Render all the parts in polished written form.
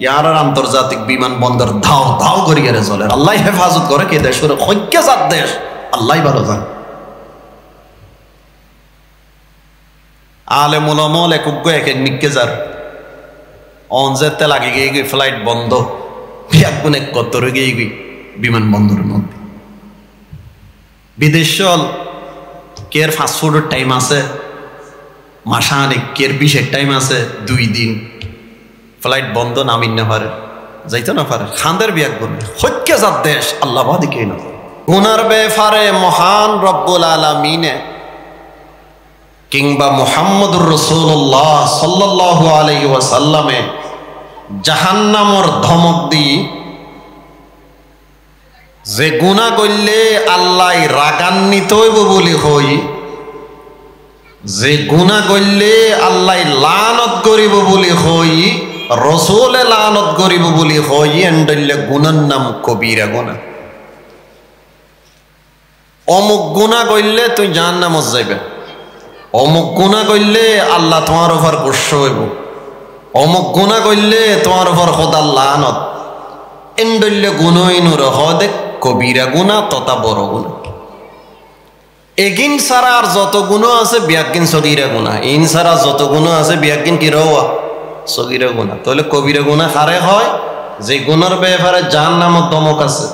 ইয়ার আন্তর্জাতিক বিমানবন্দর ধাও ধাও করিয়ে চলে। আল্লাহ হেফাজত করে কে দেশ হইকে যার দেশ আল্লাহ ভালো জান। আলে মুলামল একুগ্য এক নিকে যার অনজেতে লাগে গিয়ে ফ্লাইট বন্ধ বিয়াগুন এক কত্তরে গিয়ে বিমানবন্দরের মধ্যে। বিদেশ চল কের ফাস্টফুডের টাইম আছে মাসানিক, কের বিশের টাইম আছে 2 দিন, ফ্লাইট বন্ধ নামিন না পারে যাইতে না পারে খান্দের বিয়াগুন হইকে যার দেশ আল্লাহ বাদি কে না। গুনার বেফারে মহান রব্বুল আলামিনে কিংবা মুহাম্মদুর রাসূলুল্লাহ সাল্লাল্লাহু আলাইহি ওয়াসাল্লামে জাহান্নামর ধমক দি যে গুনাহ করলে আল্লাহ রাগান্বিত হইব বলি হই, যে গুনাহ করলে আল্লাহ লানত করিব বলি হই, রাসূলে লানত করিব বলি হই, এন্ডলে গুনার নাম কবিরা গুনাহ। অমুক গুনাহ করলে তুই জাহান্নামত যাইবে, অমুক গুনাহ করলে আল্লাহ তোমার উপর গুসা হইব, অমুক গুনাহ করলে তোমার উপর খোদার লানত, এন্ডলে গুনাইনুর হদে কবিরা গুনাহ তথা বড় গুনাহ। এগিন সারা আর যত গুনাহ আছে বিয়াকিন সগীরা গুনাহ, ইন সারা যত গুনাহ আছে বিয়াকিন কি রওয়া সগীরা গুনাহ। তাহলে কবিরা গুনাহ কারে হয়? যে গুনার ব্যাপারে জাহান্নামত দমক আছে,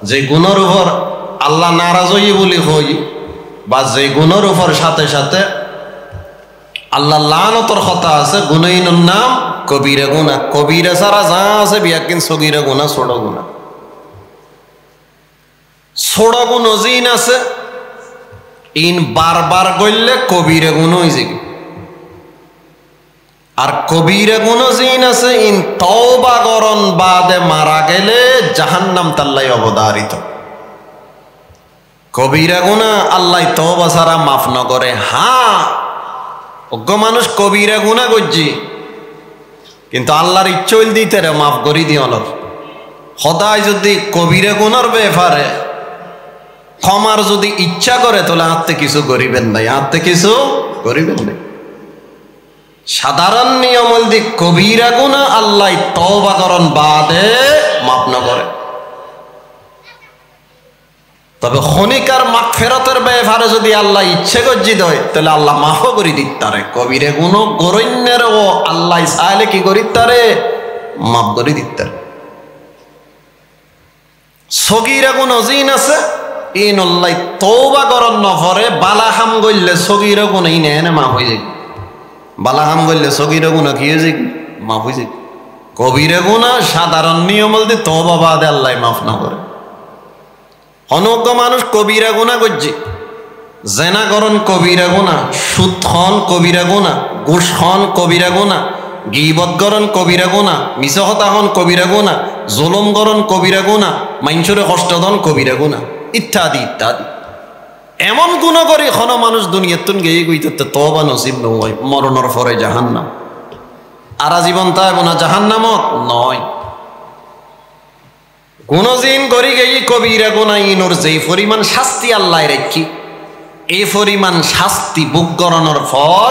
যে গুনার উপর আল্লাহ নারাজ হই বলি হই, বা যে গুনার উপর সাথে সাথে আল্লাহ লানতর কথা আছে, গুনাইনুর নাম কবিরা গুনাহ। কবিরা সারা যা আছে বিয়াকিন সগীরা গুনাহ, ছোট গুনাহ। ছোট গুনাহ জিন আছে ইন বারবার গইলে কবিরা গুনাহ হই যায়, আর কবিরা গুনাহ জিন আছে ইন তওবা করন বাদে মারা গেলে জাহান্নাম তাল্লাই অবধারিত। কবিরা গুনাহ আল্লাহ তওবা ছাড়া মাফ ন করে। হ্যাঁ অজ্ঞ মানুষ কবিরা গুনাহ করছি কিন্তু আল্লাহর ইচ্ছা হইল দিতে রে মাফ করি দিওনর। সদায় যদি কবিরা গুনার ব্যাপারে ক্ষমার যদি ইচ্ছা করে তাহলে আত্মে কিছু করিবেন নাই, আত্মে কিছু করিবেন নাই। সাধারণ নিয়ম হল দি কবিরা গুনাহ আল্লাহ তওবা করন বাদে মাফ ন করে। তবে খনিকার মাগফিরাতের ব্যাপারে যদি আল্লাহ ইচ্ছে করজি দেয় তাহলে আল্লাহ মাফও করে দিতারে। কবিরে গুনাহ গরণ্যের ও আল্লাহ চাইলে কি করিতারে মাফ করে দিতারে। সগীরা গুনাহ জিন আছে ইন আল্লাহ তওবা করন নফরে বালাহাম গইলে সগীরা গুনাহ ইনে এনে মাফ হয়ে যায়। বালাহাম গইলে সগীরা গুনাহ কি হয়ে যায়? মাফ হয়ে যায়। কবিরা গুনাহ সাধারণ নিয়ম বলতে তওবা বাদে আল্লাহ মাফ না করে। অনজ্ঞ মানুষ কবিরা গুনাহ করছে, জেনা করন কবিরা গুনাহ, সুদ খন কবিরা গুনাহ, ঘুষ খন কবিরা গুনাহ, গীবত করন কবিরা গুনাহ, মিছা কথা হন কবিরা গুনাহ, জুলুম করন কবিরা গুনাহ, মানুষের কষ্ট দন কবিরা গুনাহ, ইত্যাদি ইত্যাদি। এমন গুনাহ করে কোনো মানুষ দুনিয়াতুন গিয়ে গইতে তওবা নসিব নয়, মরণের পরে জাহান্নাম। আর জীবন তা গুনাহ জাহান্নামত নয়। গুণজিন করি গেই কবিরা গুনাহ ইনোর যেই পরিমাণ শাস্তি আল্লাহ রেখি, এই পরিমাণ শাস্তি বুক করানোর পর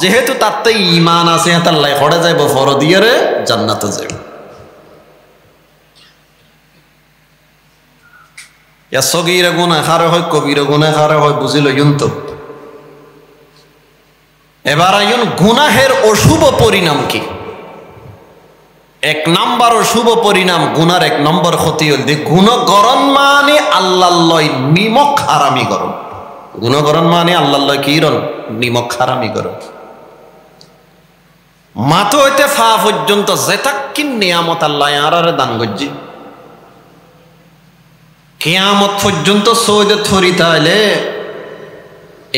যেহেতু তাতে ঈমান আছে আল্লাহ হড়ে যাইব ফর দিয়ে রে জান্নাতে যাইব। ইয়া সগীরা গুনাহ খারে হয় কবিরা গুনাহ খারে হয় বুঝিল তো। এবার আইন গুনাহের অশুভ পরিণাম কি? 1 নম্বর শুভ পরিণাম গুনার 1 নম্বর ক্ষতি হল যে গুনাহ করন মানে আল্লাহর নিমক হারামি করো। গুনাহ করন মানে আল্লাহর কি রন নিমক হারামি করো। মাথা হইতে ফা পর্যন্ত যেতাকিন নিয়ামত আল্লাহ আরারে দান করজি, কিয়ামত পর্যন্ত সৌদে থরি তাইলে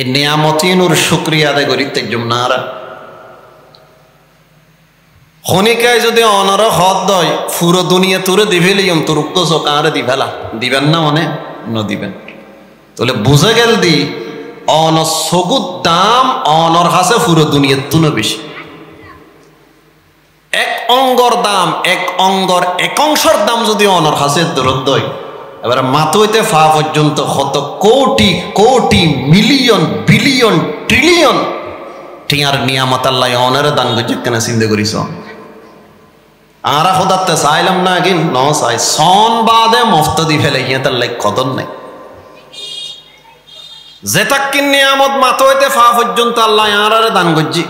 এই নিয়ামতিনুর শুকরিয়া আদায় করিতে জুমনারা। খনিকায় যদি অনার হদ দয় পুরো দুনিয়া তোরে দিভেলিয়ম তোর উক্ত কারে দিভেলা দিবেন না মানে ন দিবেন। তাহলে বুঝে গেল দি অন সগুত দাম অনর হাসে পুরো দুনিয়ার তুনো বেশি। 1 অঙ্গর দাম 1 অঙ্গর 1 অংশের দাম যদি অনর হাসে দরদ দয়, এবার মাথা হইতে ফা পর্যন্ত কত crore crore million billion trillion টিয়ার নিয়ামত আল্লাহ অনারে দান করছে কেন চিন্তা করিস। আরা খোদাতে চাইলাম না কি ন চাই সন বাদে মফত দি ফেলে গিয়ে তার লাইক কদর নাই যেটাকিন নিয়ামত মাতো হইতে ফা পর্যন্ত আল্লাহ আরারে দান গজ্জি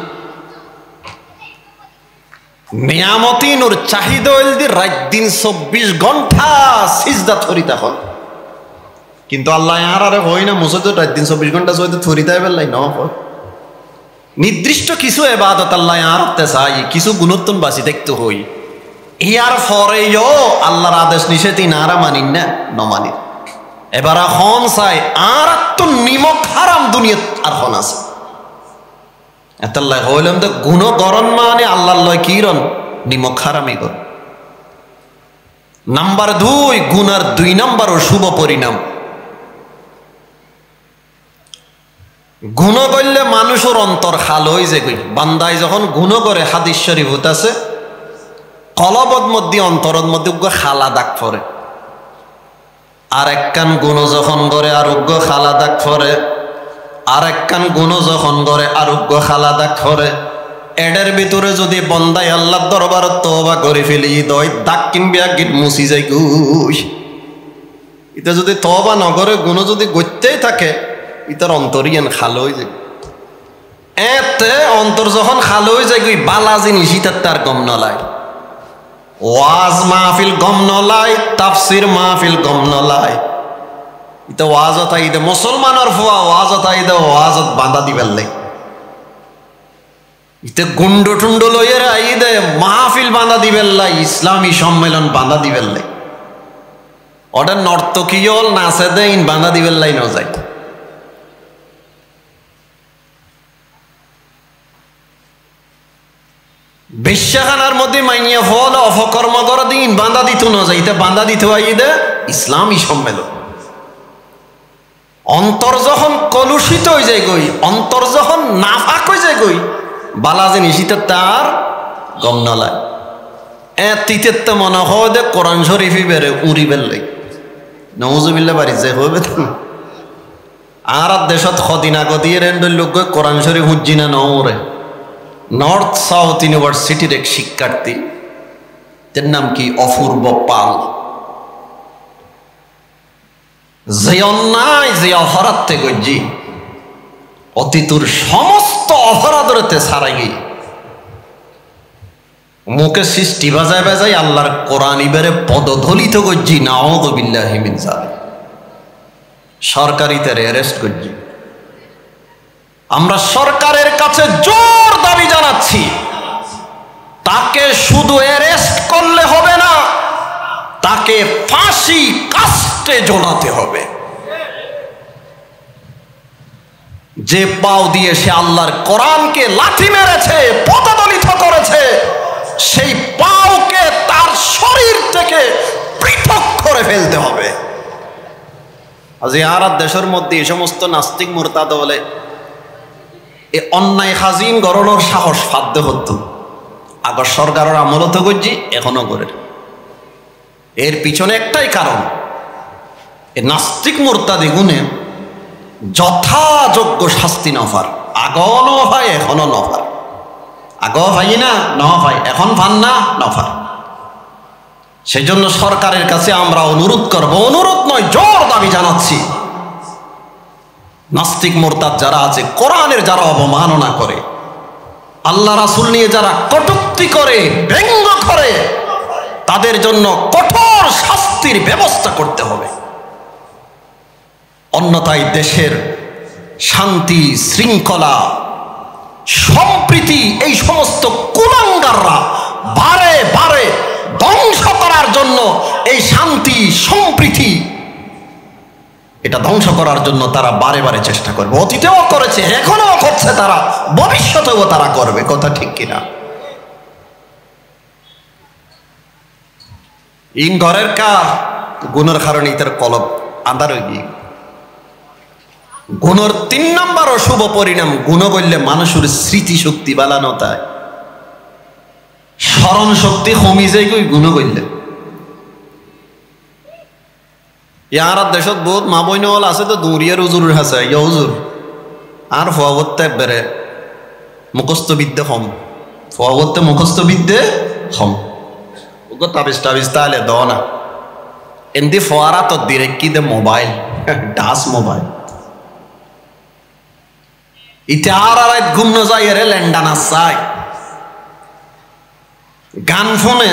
নিয়ামতি নূর চাহিদা হইল দি রাত দিন 24 ঘন্টা সিজদা থরিতা হল কিন্তু আল্লাহ আরারে হই না মুসদ রাত দিন 24 ঘন্টা সইতে থরিতা বেলাই ন হয় নির্দিষ্ট কিছু ইবাদত আল্লাহ আরতে চাই কিছু গুণত্বন বাসি দেখতে হই ইয়ার পরেও আল্লাহর আদেশ নিষেধ ইনারা মানিন না নমানি এবার এখন চাই আর তো নিমক হারাম দুনিয়াত আর খন আছে এতাল্লাহ হইলাম তো গুণ গরণ মানে আল্লাহর লয় কিরণ নিমক হারামি কর নাম্বার 2 গুনার 2 নাম্বার ও শুভ পরিণাম গুণ করলে মানুষের অন্তর খাল হয়ে যায় বান্দায় যখন গুণ করে হাদিস শরীফত আছে কলবত মধ্যে অন্তরত মধ্যে খালা দাগ পরে আর একখান গুণ যখন করে আরোগ্য খালা দাগ পরে আর একখান গুণ যখন করে আরোগ্য খালা দাগ পরে এডের ভিতরে যদি বন্দায় আল্লাহর দরবার তওবা করে ফেলি দই দাগ কিনবে গিট মুছি যায় গুই এটা যদি তওবা নগরে গুণ যদি গইতেই থাকে ইতার অন্তরিয়ান খাল হয়ে যায় এতে অন্তর যখন খাল হয়ে যায় গুই বালা জিনিস ইতার তার গম নলায় ওয়াজ মাহফিল গম নলায় তাফসির মাহফিল গম নলায় ইতা ওয়াজত আইদে মুসলমানের ফুয়া ওয়াজত আইদে ওয়াজত বাঁধা দিবেন লাই ইতে গুন্ড টুন্ড লইয়ের আইদে মাহফিল বাঁধা দিবেন লাই ইসলামী সম্মেলন বাঁধা দিবেন লাই ওটা নর্তকীয়ল নাচে দেন বাঁধা দিবেন লাই ন যায় বিশ্বাখানার মধ্যে মাইয়া ফল অপকর্ম করা দিন বাঁধা দিত না যাইতে বাঁধা দিত আইদে ইসলামী সম্মেলন অন্তর যখন কলুষিত হয়ে যায় গই অন্তর যখন নাফাক হয়ে যায় গই বালা জিনিস তার গম নলায় তিতের তো মনে হয় দে কোরআন শরীফি বেড়ে উড়ি বেললে নওজুবিল্লাহ বাড়ি যে হবে আর দেশত সদিন আগদিয়ে রেন্ডর লোক কোরআন শরীফ হুজ্জি না নরে নর্থ সাউথ ইউনিভার্সিটির এক শিক্ষার্থী তার নাম কি অপূর্ব পাল যে অন্যায় যে অপরাধ থেকে জি অতীতুর সমস্ত অপরাধরতে ছাড়াই গিয়ে মুখে সৃষ্টি বাজায় বাজায় আল্লাহর কোরআন ইবারে পদধলিত করছি নাউযু বিল্লাহি মিন যালিক সরকারিতে অ্যারেস্ট করছি আমরা সরকারের কাছে জোর দাবি জানাচ্ছি তাকে শুধু অ্যারেস্ট করলে হবে না তাকে ফাঁসি কাস্টে ঝোলাতে হবে যে পাও দিয়ে সে আল্লাহর কোরআনকে লাথি মেরেছে পদদলিত করেছে সেই পাওকে তার শরীর থেকে পৃথক করে ফেলতে হবে আজ আর দেশের মধ্যে এই সমস্ত নাস্তিক মুরতাদ বলে এ অন্যায় হাজিন গরণের সাহস ফাদ্য হতো আগর সরকারের আমলত করছি এখনো করে এর পিছনে একটাই কারণ এ নাস্তিক মুরতাদি গুণে যথাযোগ্য শাস্তি নফার আগও নফায় এখনো নফার আগও ভাই না নফায় এখন ফান না নফার সেই জন্য সরকারের কাছে আমরা অনুরোধ করব অনুরোধ নয় জোর দাবি জানাচ্ছি নাস্তিক মুরতাদ যারা আছে কোরআনের যারা অবমাননা করে আল্লাহ রাসূল নিয়ে যারা কটূক্তি করে ব্যঙ্গ করে তাদের জন্য কঠোর শাস্তির ব্যবস্থা করতে হবে অন্যথায় দেশের শান্তি শৃঙ্খলা সম্প্রীতি এই সমস্ত কুলাঙ্গাররা বারে বারে ধ্বংস করার জন্য এই শান্তি সম্প্রীতি এটা ধ্বংস করার জন্য তারা বারে বারে চেষ্টা করবে অতীতেও করেছে এখনো করছে তারা ভবিষ্যতেও তারা করবে কথা ঠিক কিনা ইন ঘরের কার গুণের কারণে তার কলব আন্ধার হয়ে গিয়ে গুণের 3 নম্বর অশুভ পরিণাম গুণ করলে মানুষের স্মৃতি শক্তি বাড়ানো তাই স্মরণ শক্তি কমি যায় কই গুণ করলে ইয়ার দেশত বহুত মা বইন হল আছে তো দৌড়িয়ার উজুর আছে ইয়া উজুর আর ফোয়াবত্তে বেড়ে মুখস্থ বিদ্যে কম ফোয়াবত্তে মুখস্থ বিদ্যে কম ওগো তাবিজ তাহলে দাও না এমনি ফোয়ারা তো ডিরেক্টলি দে মোবাইল ডাস মোবাইল ইতে আর রাত ঘুম না যায় রে ল্যান্ডানা চাই গান ফোনে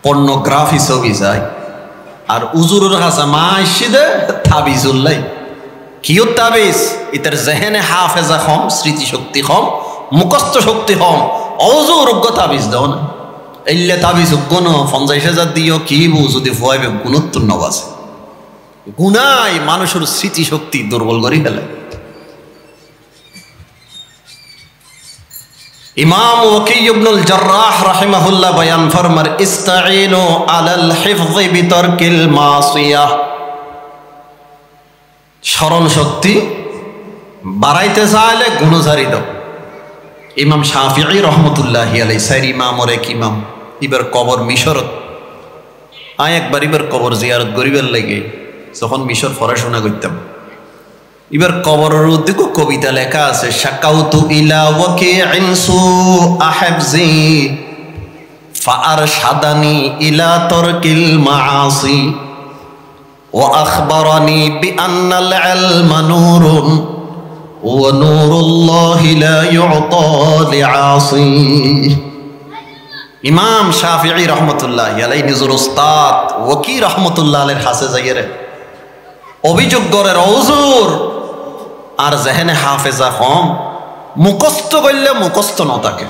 পর্নোগ্রাফি ছবি যায় আর উজুরের কাছে মা আসিদে তাবিজুল্লাই কিও তাবিজ ইতার জেহেনে হাফেজা কম স্মৃতিশক্তি কম মুখস্থ শক্তি কম অজুরোগ্য তাবিজ দাও না এলে তাবিজ গুণ 50,000 দিও কি বউ যদি ফুয়াইবে গুণোত্তর নবাসে গুনাই মানুষের স্মৃতিশক্তি দুর্বল করে ফেলে ইমাম ওয়াকি ইবনুল জাররাহ রাহিমাহুল্লাহ বয়ান ফরমার ইস্তাঈনু আলাল হিফযি বিতারকিল মাসিয়াহ স্মরণ শক্তি বাড়াইতে চাইলে গুণজারি দাও ইমাম শাফিঈ রহমতুল্লাহি আলাইহি সাইর ইমাম ওর এক ইমাম ইবার কবর মিশরত আয় একবার ইবার কবর জিয়ারত করিবার লাগে যখন মিশর পড়াশোনা করতাম এবার কবরের উদ্দিকে কবিতা লেখা আছে শাকাউতু ইলা ওয়াকিইন সু আহবজি ফাআরশাদানি ইলা তারকিল মাআসি ওয়া আখবারানি বিআন্নাল ইলমা নূরুন ওয়া নূরুল্লাহি লা ইউতা লিআসি ইমাম শাফিঈ রাহমাতুল্লাহি আলাইহি নিজের উস্তাদ ওয়াকি রাহমাতুল্লাহ আলাইহির কাছে যাইরে অভিযোগ করে হুজুর আর জেহেনে হাফেজা কম মুখস্থ করলে মুখস্থ ন থাকে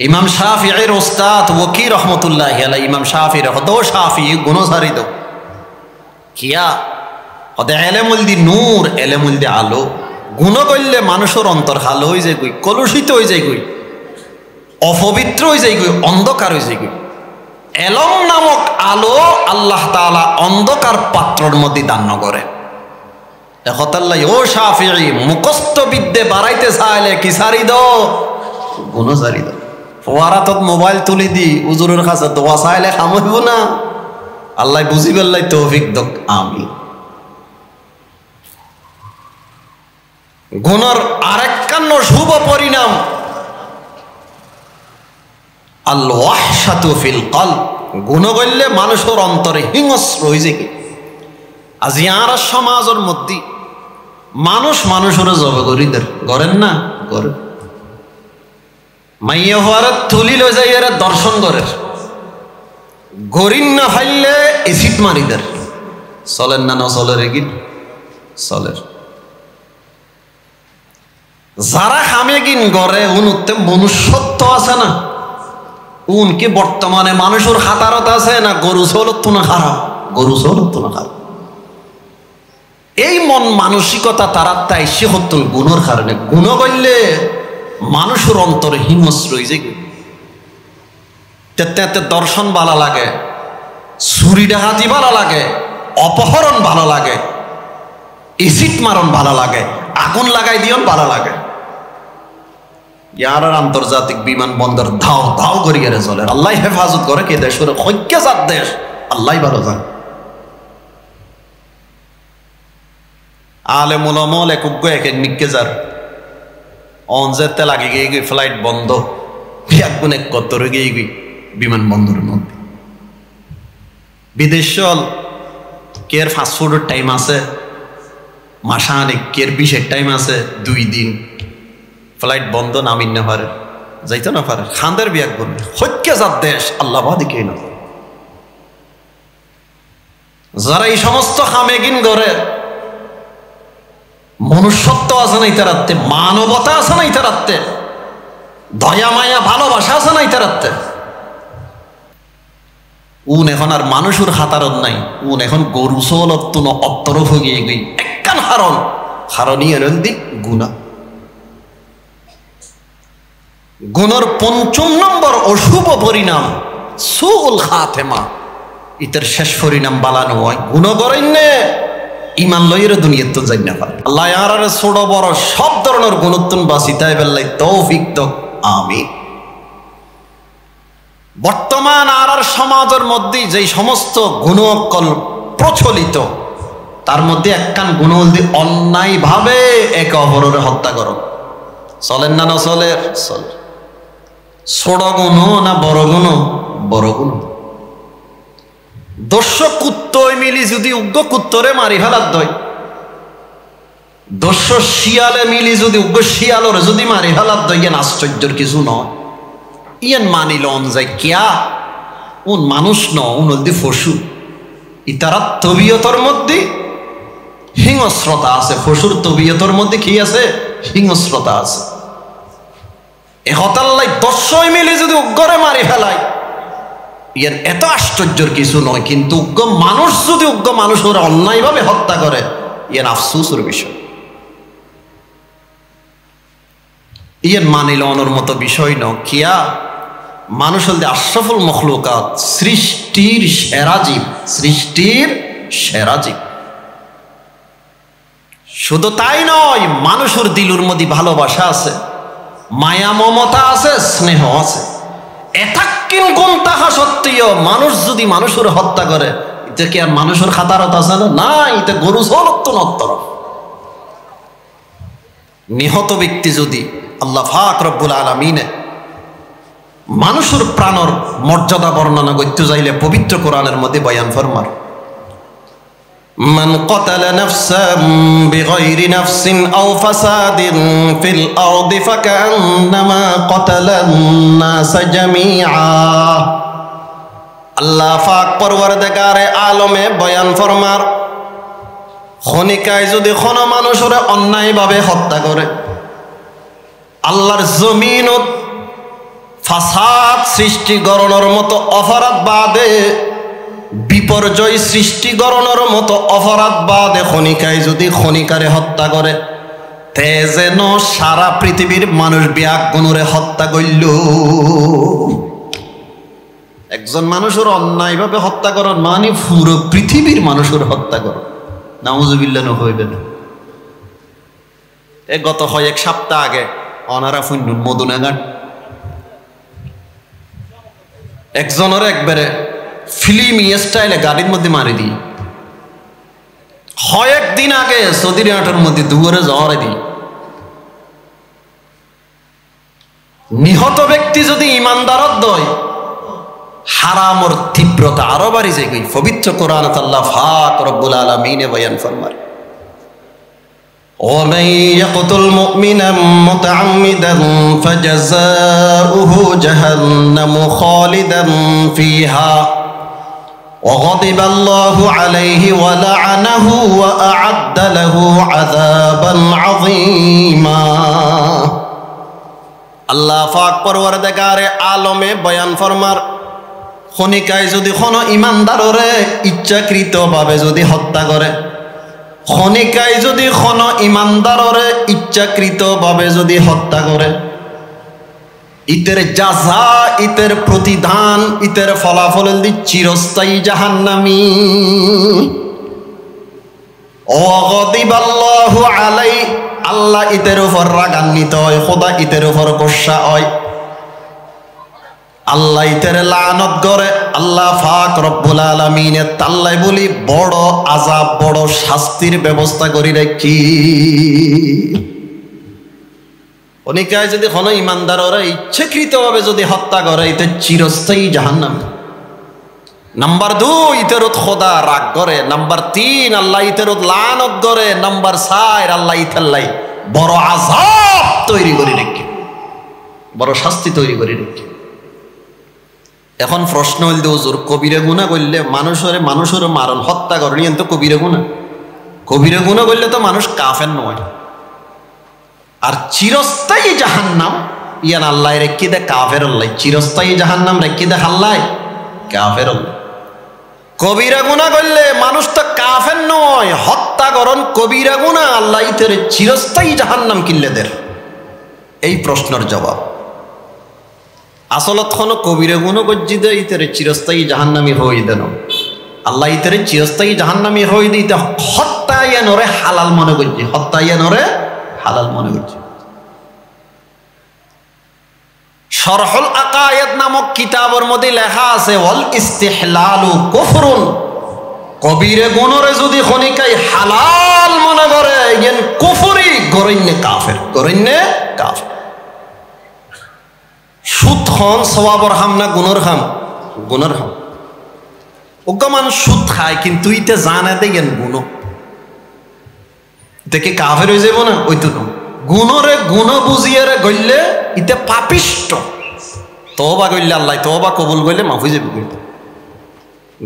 ইমাম শাফিঈর উস্তাদ ওয়াকি রহমতুল্লাহি আলাইহি ইমাম শাফিঈর হদো শাফিঈ গুণসারি দাও কিয়া হদে এলেমুল দি নূর এলেমুল দি আলো গুণ করলে মানুষের অন্তর হালো হয়ে যায় গই কলুষিত হয়ে যায় গই অপবিত্র হয়ে যায় গই অন্ধকার হয়ে যায় গই এলম নামক আলো আল্লাহ তাআলা অন্ধকার পাত্রর মধ্যে দান করে দেখতাল্লাই ও শাফিঈ মুখস্থ বিদ্যে বাড়াইতে চাইলে কি সারি দাও গুণ সারি দাও ফোয়ারাতত মোবাইল তুলি দি উজুরের কাছে দোয়া চাইলে খামইব না আল্লাহ বুঝি পেলাই তৌফিক দক আমি গুণর আরেকখান শুভ পরিণাম আল ওয়াহশাতু ফিল কলব গুণ করলে মানুষের অন্তরে হিংস্র হয়ে যায় আজ আর সমাজের মধ্যে মানুষ মানুষের জবে করিদের করেন না করেন মাইয়া হওয়ার তুলি লই যাই এরা দর্শন করে গরিন না ফাইলে এসিড মারিদের চলেন না না চলের এগিন চলের যারা খামেগিন গড়ে উনতে মনুষ্যত্ব আছে না উন কি বর্তমানে মানুষের হাতারত আছে না গরু চলত না খারাপ গরু চলত না খারাপ এই মন মানসিকতা তারা তাই সে হতুন গুণর কারণে গুণ করলে মানুষের অন্তরে হিংস্র হয়ে যায় তেতে দর্শন ভালো লাগে ছুরি ডাকাতি ভালো লাগে অপহরণ ভালো লাগে এসিড মারণ ভালো লাগে আগুন লাগাই দিয়ন ভালো লাগে ইয়ার আন্তর্জাতিক বিমানবন্দর ধাও ধাও করিয়ে চলে আল্লাহ হেফাজত করে কে দেশের হইকে যার দেশ আল্লাহ ভালো জানে আলে মুলামল এক এক নিকে যার অনজেতে লাগে গিয়ে গিয়ে ফ্লাইট বন্ধ বিয়াগুন এক কত্তরে গিয়ে গিয়ে বিমানবন্দরের মধ্যে বিদেশ চল কের ফাস্টফুডের টাইম আছে মাসানিক কের বিশের টাইম আছে 2 দিন ফ্লাইট বন্ধ নামিন না পারে যাইতে না পারে খান্দের বিয়াক বলবে হইকে যার দেশ আল্লাহ বাদিকে না যারা এই সমস্ত খামেগিন করে মনুষ্যত্ব আছে না ইতারাতে মানবতা আছে না ইতারাতে দয়া মায়া ভালোবাসা আছে না ইতারাতে উন এখন আর মানুষের হাতারত নাই উন এখন গরু চলত অত্তরফ গিয়ে গই একখান হারণী এরন দিক গুণা গুণর ৫ম নম্বর অশুভ পরিণাম সুউল খাতেমা ইতার শেষ পরিণাম বালানো হয় গুণ করেন নে ইমান লইয়ের দুনিয়ার তো যাই না পারে আল্লাহ আর ছোট বড় সব ধরনের গুণোত্তন বাসিতাই বেল্লাই তৌফিক দক আমি বর্তমান আর সমাজের মধ্যে যে সমস্ত গুণকল প্রচলিত তার মধ্যে একখান গুণ হল অন্যায় ভাবে একে অপরের হত্যা করো চলেন না না চলে চলে ছোট গুণ না বড় গুণ? বড় গুণ। দর্শক কুত্তই মিলি যদি উগ্র কুত্তরে মারি ফেলার দয়, দর্শক শিয়ালে মিলি যদি উগ্র শিয়ালরে যদি মারি ফেলার দয়, ইয়ান আশ্চর্যের কিছু নয়। ইয়ান মানিল অন যায় কিয়া উন মানুষ ন উনদি পশু। ইতারা তবিয়তর মধ্যে হিংস্রতা আছে, পশুর তবিয়তর মধ্যে কি আছে? হিংস্রতা আছে। এহতাল্লাই দর্শই মিলি যদি উগ্রে মারি ফেলায়, ইয়ার এত আশ্চর্যের কিছু নয়। কিন্তু উগ্র মানুষ যদি উগ্র মানুষ ওরা অন্যায়ভাবে হত্যা করে, ইয়ার আফসোসের বিষয়। ইয়ার মানিল অনর মতো বিষয় ন কিয়া মানুষ হলতে আশরাফুল মখলুকাত, সৃষ্টির সেরা জীব, সৃষ্টির সেরা জীব। শুধু তাই নয়, মানুষের দিলুর মধ্যে ভালোবাসা আছে, মায়া মমতা আছে, স্নেহ আছে। এতাকিন গুণ তাহা সত্ত্বেও মানুষ যদি মানুষের হত্যা করে, এটা কি আর মানুষের খাতারত আছে না? না, এটা গরু সরত্ব নত্তর। নিহত ব্যক্তি যদি আল্লাহ পাক রব্বুল আলামিনে মানুষের প্রাণর মর্যাদা বর্ণনা করতে যাইলে পবিত্র কোরআনের মধ্যে বয়ান ফরমার, মান ক্বাতালা নাফসান বিগাইরি নাফসিন আও ফাসাদিন ফিল আরদি ফাকান্নামা ক্বাতালান নাস জামিআ। আল্লাহ পাক পরওয়ারদিগারে আলমে বয়ান ফরমার, খনিকায় যদি কোন মানুষের অন্যায়ভাবে হত্যা করে, আল্লাহর জমিনত ফাসাদ সৃষ্টি গরণের মতো অপরাধ বাদে, বিপর্যয় সৃষ্টি গরণের মতো অপরাধ বাদে খনিকায় যদি খনিকারে হত্যা করে, তে যেন সারা পৃথিবীর মানুষ বিয়াক গুণরে হত্যা করল। একজন মানুষের অন্যায়ভাবে হত্যা করার মানে পুরো পৃথিবীর মানুষের হত্যা কর। নাউজুবিল্লাহ হইবে না। গত কয়েক সপ্তাহ আগে অনারা ফুন্নুন মদুনাঘাট একজনের একবারে ফিল্ম স্টাইলে গাড়ির মধ্যে মারি দিই। কয়েকদিন আগে সৌদিরহাটের মধ্যে দুয়ারে জ্বরে দিই। নিহত ব্যক্তি যদি ইমানদারত দয়, হারামর তীব্রতা আরো বাড়ি যায়। পবিত্র কোরআন আল্লাহ পাক রব্বুল আলামিনে বয়ান ফরমার, ومن يقتل مؤمنا متعمدا فجزاؤه جهنم خالدا فيها وغضب الله عليه ولعنه وأعد له عذابا عظيما। আল্লাহ পাক পরওয়ারদিগারে আলমে বয়ান ফরমার, খনিকায় যদি কোনো ইমানদাররে ইচ্ছাকৃতভাবে যদি হত্যা করে, খনিকায় যদি কোনো ইমানদাররে ইচ্ছাকৃতভাবে যদি হত্যা করে, ইতের জাযা, ইতের প্রতিদান, ইতের ফলাফল চিরস্থায়ী জাহান্নামী। ওয়াগদিবাল্লাহু আলাইহি, আল্লাহ ইতের উপর রাগান্বিত হয়, খোদা ইতের উপর গোসা হয়, আল্লাহ ইতের লানত করে। আল্লাহ পাক রব্বুল আলামিনে তাল্লাই বলি বড় আযাব, বড় শাস্তির ব্যবস্থা করি রাখি। অনেকায় যদি কোনো ইমানদার ওরা ইচ্ছাকৃতভাবে যদি হত্যা করে, এতে চিরস্থায়ী জাহান্নাম। নাম্বার 2, ইতেরত খোদা রাগ করে। নাম্বার 3, আল্লাহ ইতেরত লানত করে। নাম্বার 4, আল্লাহ ইতাল্লাই বড় আযাব তৈরি করে রাখি, বড় শাস্তি তৈরি করে রাখি। এখন প্রশ্ন হইল, হুজুর কবিরে গুনাহ করলে মানুষের মারণ হত্যা করেনি, তো কবিরে গুনাহ? কবিরে গুনাহ করলে তো মানুষ কাফের নয়। আর চিরস্থায়ী জাহান্নাম ইয়ান আল্লাহ রেখে দে কাফের আল্লাহ। চিরস্থায়ী জাহান্নাম রেখে দে আল্লাহ কাফের আল্লাহ। কবিরা গুনাহ করলে মানুষ তো কাফের নয়, হত্যা করন কবিরা গুনাহ, আল্লাহ ইতের চিরস্থায়ী জাহান্নাম কিনলে দের। এই প্রশ্নের জবাব আসলত কোনো কবিরা গুনাহ গজ্জি দে ইতের চিরস্থায়ী জাহান্নামী হই দেন। আল্লাহ ইতের চিরস্থায়ী জাহান্নামী হই দিতে হত্যা ইয়ানরে হালাল মনে করছি, হত্যা ইয়ানরে হালাল মনে করছি। শরহুল আকায়েদ নামক কিতাবের মধ্যে লেখা আছে, ওয়াল ইস্তিহলালু কুফরুন, কবিরে গুনাহরে যদি খনিকাই হালাল মনে করে, ইয়ান কুফরি, গরইন্নে কাফের, গরইন্নে কাফের। সুদ খন সওয়াবর হাম না গুণর হাম? গুণর হাম। ওগা মানুষ সুদ খায় কিন্তু ইতে জানে দেখেন গুণ, দেখে কাফের হয়ে যাব না? ওই তো গুণরে গুণ বুঝিয়ে গইলে ইতে পাপিষ্ট। তওবা গইলে আল্লাহ তওবা কবুল গইলে মাফ হয়ে যাবে।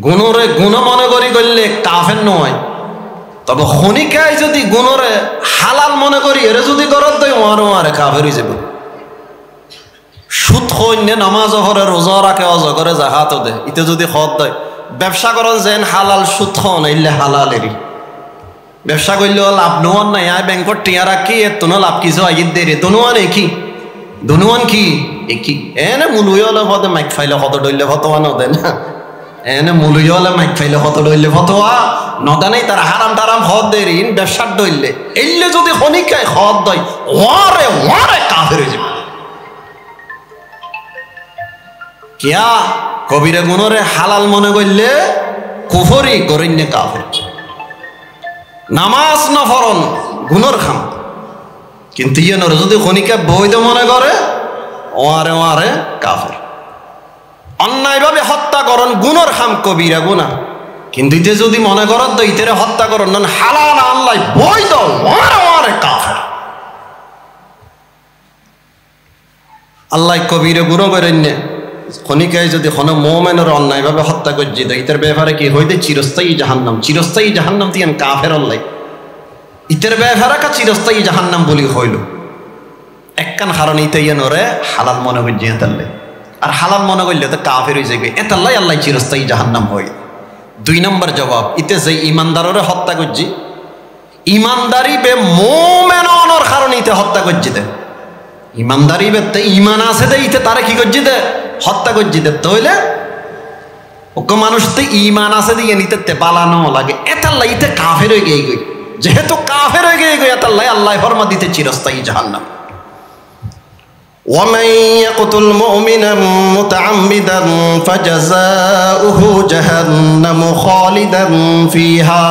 গুণরে গুণ মনে করি গইলে কাফের নয়। তবে খনিকায় যদি গুণরে হালাল মনে করি এরে যদি গরত দেয় ওয়ারে কাফের হয়ে যাবে। সুদ খন্যে নামাজ হরে রোজা রাখে অজগরে জাহাত দে ইতে যদি খত দেয় ব্যবসা করেন যেন হালাল সুদ খন এলে হালাল এরি ব্যবসা করলেও লাভ নোয়ান নাই। আয় ব্যাংকর টিয়া রাখি এর তো লাভ কিছু আগিয়ে দেরে দনুয়ান একই দনুয়ান কি একই এনে মুলুই হলে হতে মাইক ফাইলে হত ডইলে ফতোয়া নদে না। এনে মুলুই হলে মাইক ফাইলে হত ডইলে ফতোয়া নদে নাই। তারা হারাম টারাম হত দেরি ব্যবসার ডইলে এলে যদি খনিকায় হত দেয় ওয়ারে ওয়ারে কাফের হয়ে যাবে। কিয়া কবিরে গুণরে হালাল মনে করলে কুফরি গরিন্নে কাফের। নামাজ না ফরন গুণর খাম কিন্তু ইয়েনরে যদি খনিকা বৈধ মনে করে ওয়ারে ওয়ারে কাফের। অন্যায়ভাবে হত্যা করন গুণর খাম কবিরা গুণা কিন্তু ইতে যদি মনে করত তো ইতেরে হত্যা করন নন হালাল আল্লাহ বৈধ ওয়ারে ওয়ারে কাফের। আল্লাহ কবিরে গুণ করেননে খনিকায় যদি কোনো মোমেনের অন্যায়ভাবে হত্যা করছি তো ইতের ব্যাপারে কি হইতে চিরস্থায়ী জাহান্নাম। চিরস্থায়ী জাহান্নাম দিয়েন কাফের আল্লাহ ইতের ব্যাপারে কা চিরস্থায়ী জাহান্নাম বলি হইল একখান কারণ ইতে ইয়েনরে হালাল মনে করছি এতাল্লাই আর হালাল মনে করলে তো কাফের হয়ে যাবে এতাল্লাই আল্লাহ চিরস্থায়ী জাহান্নাম হয়। 2 নম্বর জবাব ইতে যে ইমানদাররে হত্যা করছি ইমানদারি বে মোমেনর কারণ ইতে হত্যা করছি দে ইমানদারি বেতে ইমান আছে দে ইতে তারে কি করছি দে হত্যা করছি দে তইলে ওকে মানুষ তো ইমান আছে দিয়ে নিতে পালানো লাগে এতাল্লাই ইতে কাফের হয়ে গিয়ে গই যেহেতু কাফের হয়ে গিয়ে গই এতাল্লাই আল্লাহ ফরমা দিতে চিরস্থায়ী জাহান্নাম। ومن يقتل مؤمنا متعمدا فجزاؤه جهنم خالدا فيها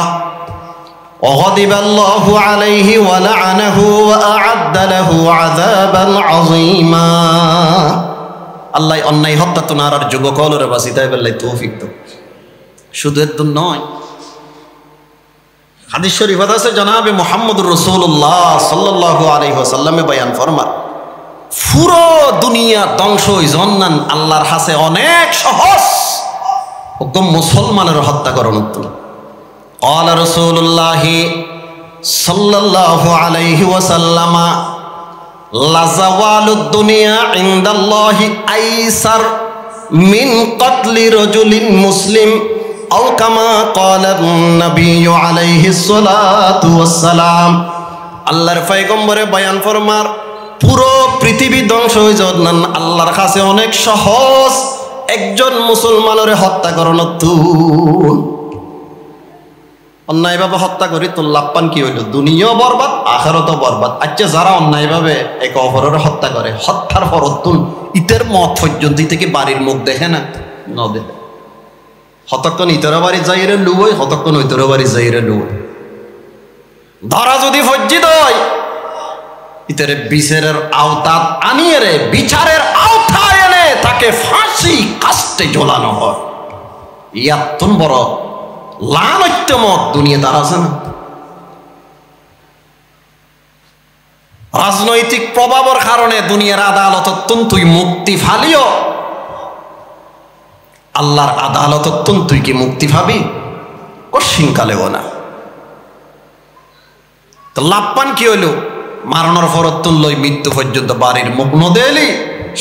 وغضب الله عليه ولعنه وأعد له عذابا عظيما। আল্লাহ অন্যায় হত্যা তো নারার যুবকলরে বাঁচিতে বললে তৌফিক তো শুধু এত নয়। হাদিস শরীফত আছে জনাবে মুহাম্মদুর রাসূলুল্লাহ সাল্লাল্লাহু আলাইহি ওয়াসাল্লামে বয়ান ফরমান পুরো দুনিয়া ধ্বংস হই জন্নান আল্লাহর হাতে অনেক সহজ হুকুম মুসলমানের হত্যা করণ তো। قال رسول الله صلى الله عليه وسلم لزوال الدنيا عند الله أيسر من قتل رجل مسلم أو كما قال النبي عليه الصلاة والسلام। আল্লাহর পয়গম্বরে বয়ান ফরমার পুরো পৃথিবী ধ্বংস হয়ে যান আল্লাহর কাছে অনেক সহজ একজন মুসলমানের হত্যা করণ তো। অন্যায়ভাবে হত্যা করি তোর লাভপান কি হইল দুনিয়াও বরবাদ আখিরাতও বরবাদ। আচ্ছা যারা অন্যায়ভাবে এক অপরের হত্যা করে হত্যার পরতুন ইতের মত পর্যন্ত থেকে বাড়ির মুখ দেখে না ন দেখে হতক্ষণ ইতর বাড়ি যাইরে লুবই হতক্ষণ ইতর বাড়ি যাইরে লুবই ধরা যদি ফজ্জিত হয় ইতরে বিচারের আওতাত আনিয়ে রে বিচারের আওতায় এনে তাকে ফাঁসি কাস্তে ঝোলানো হয়। ইয়াত্তন বড় লানত্য মত দুনিয়া তার আছে না। রাজনৈতিক প্রভাবের কারণে দুনিয়ার আদালত তুই মুক্তি ফালিও আল্লাহর আদালত তুই কি মুক্তি পাবি কশিনকালেও না। তো লাভপান কি হইল মারানোর ফরতুন লই মৃত্যু পর্যন্ত বাড়ির মুখ নদেলি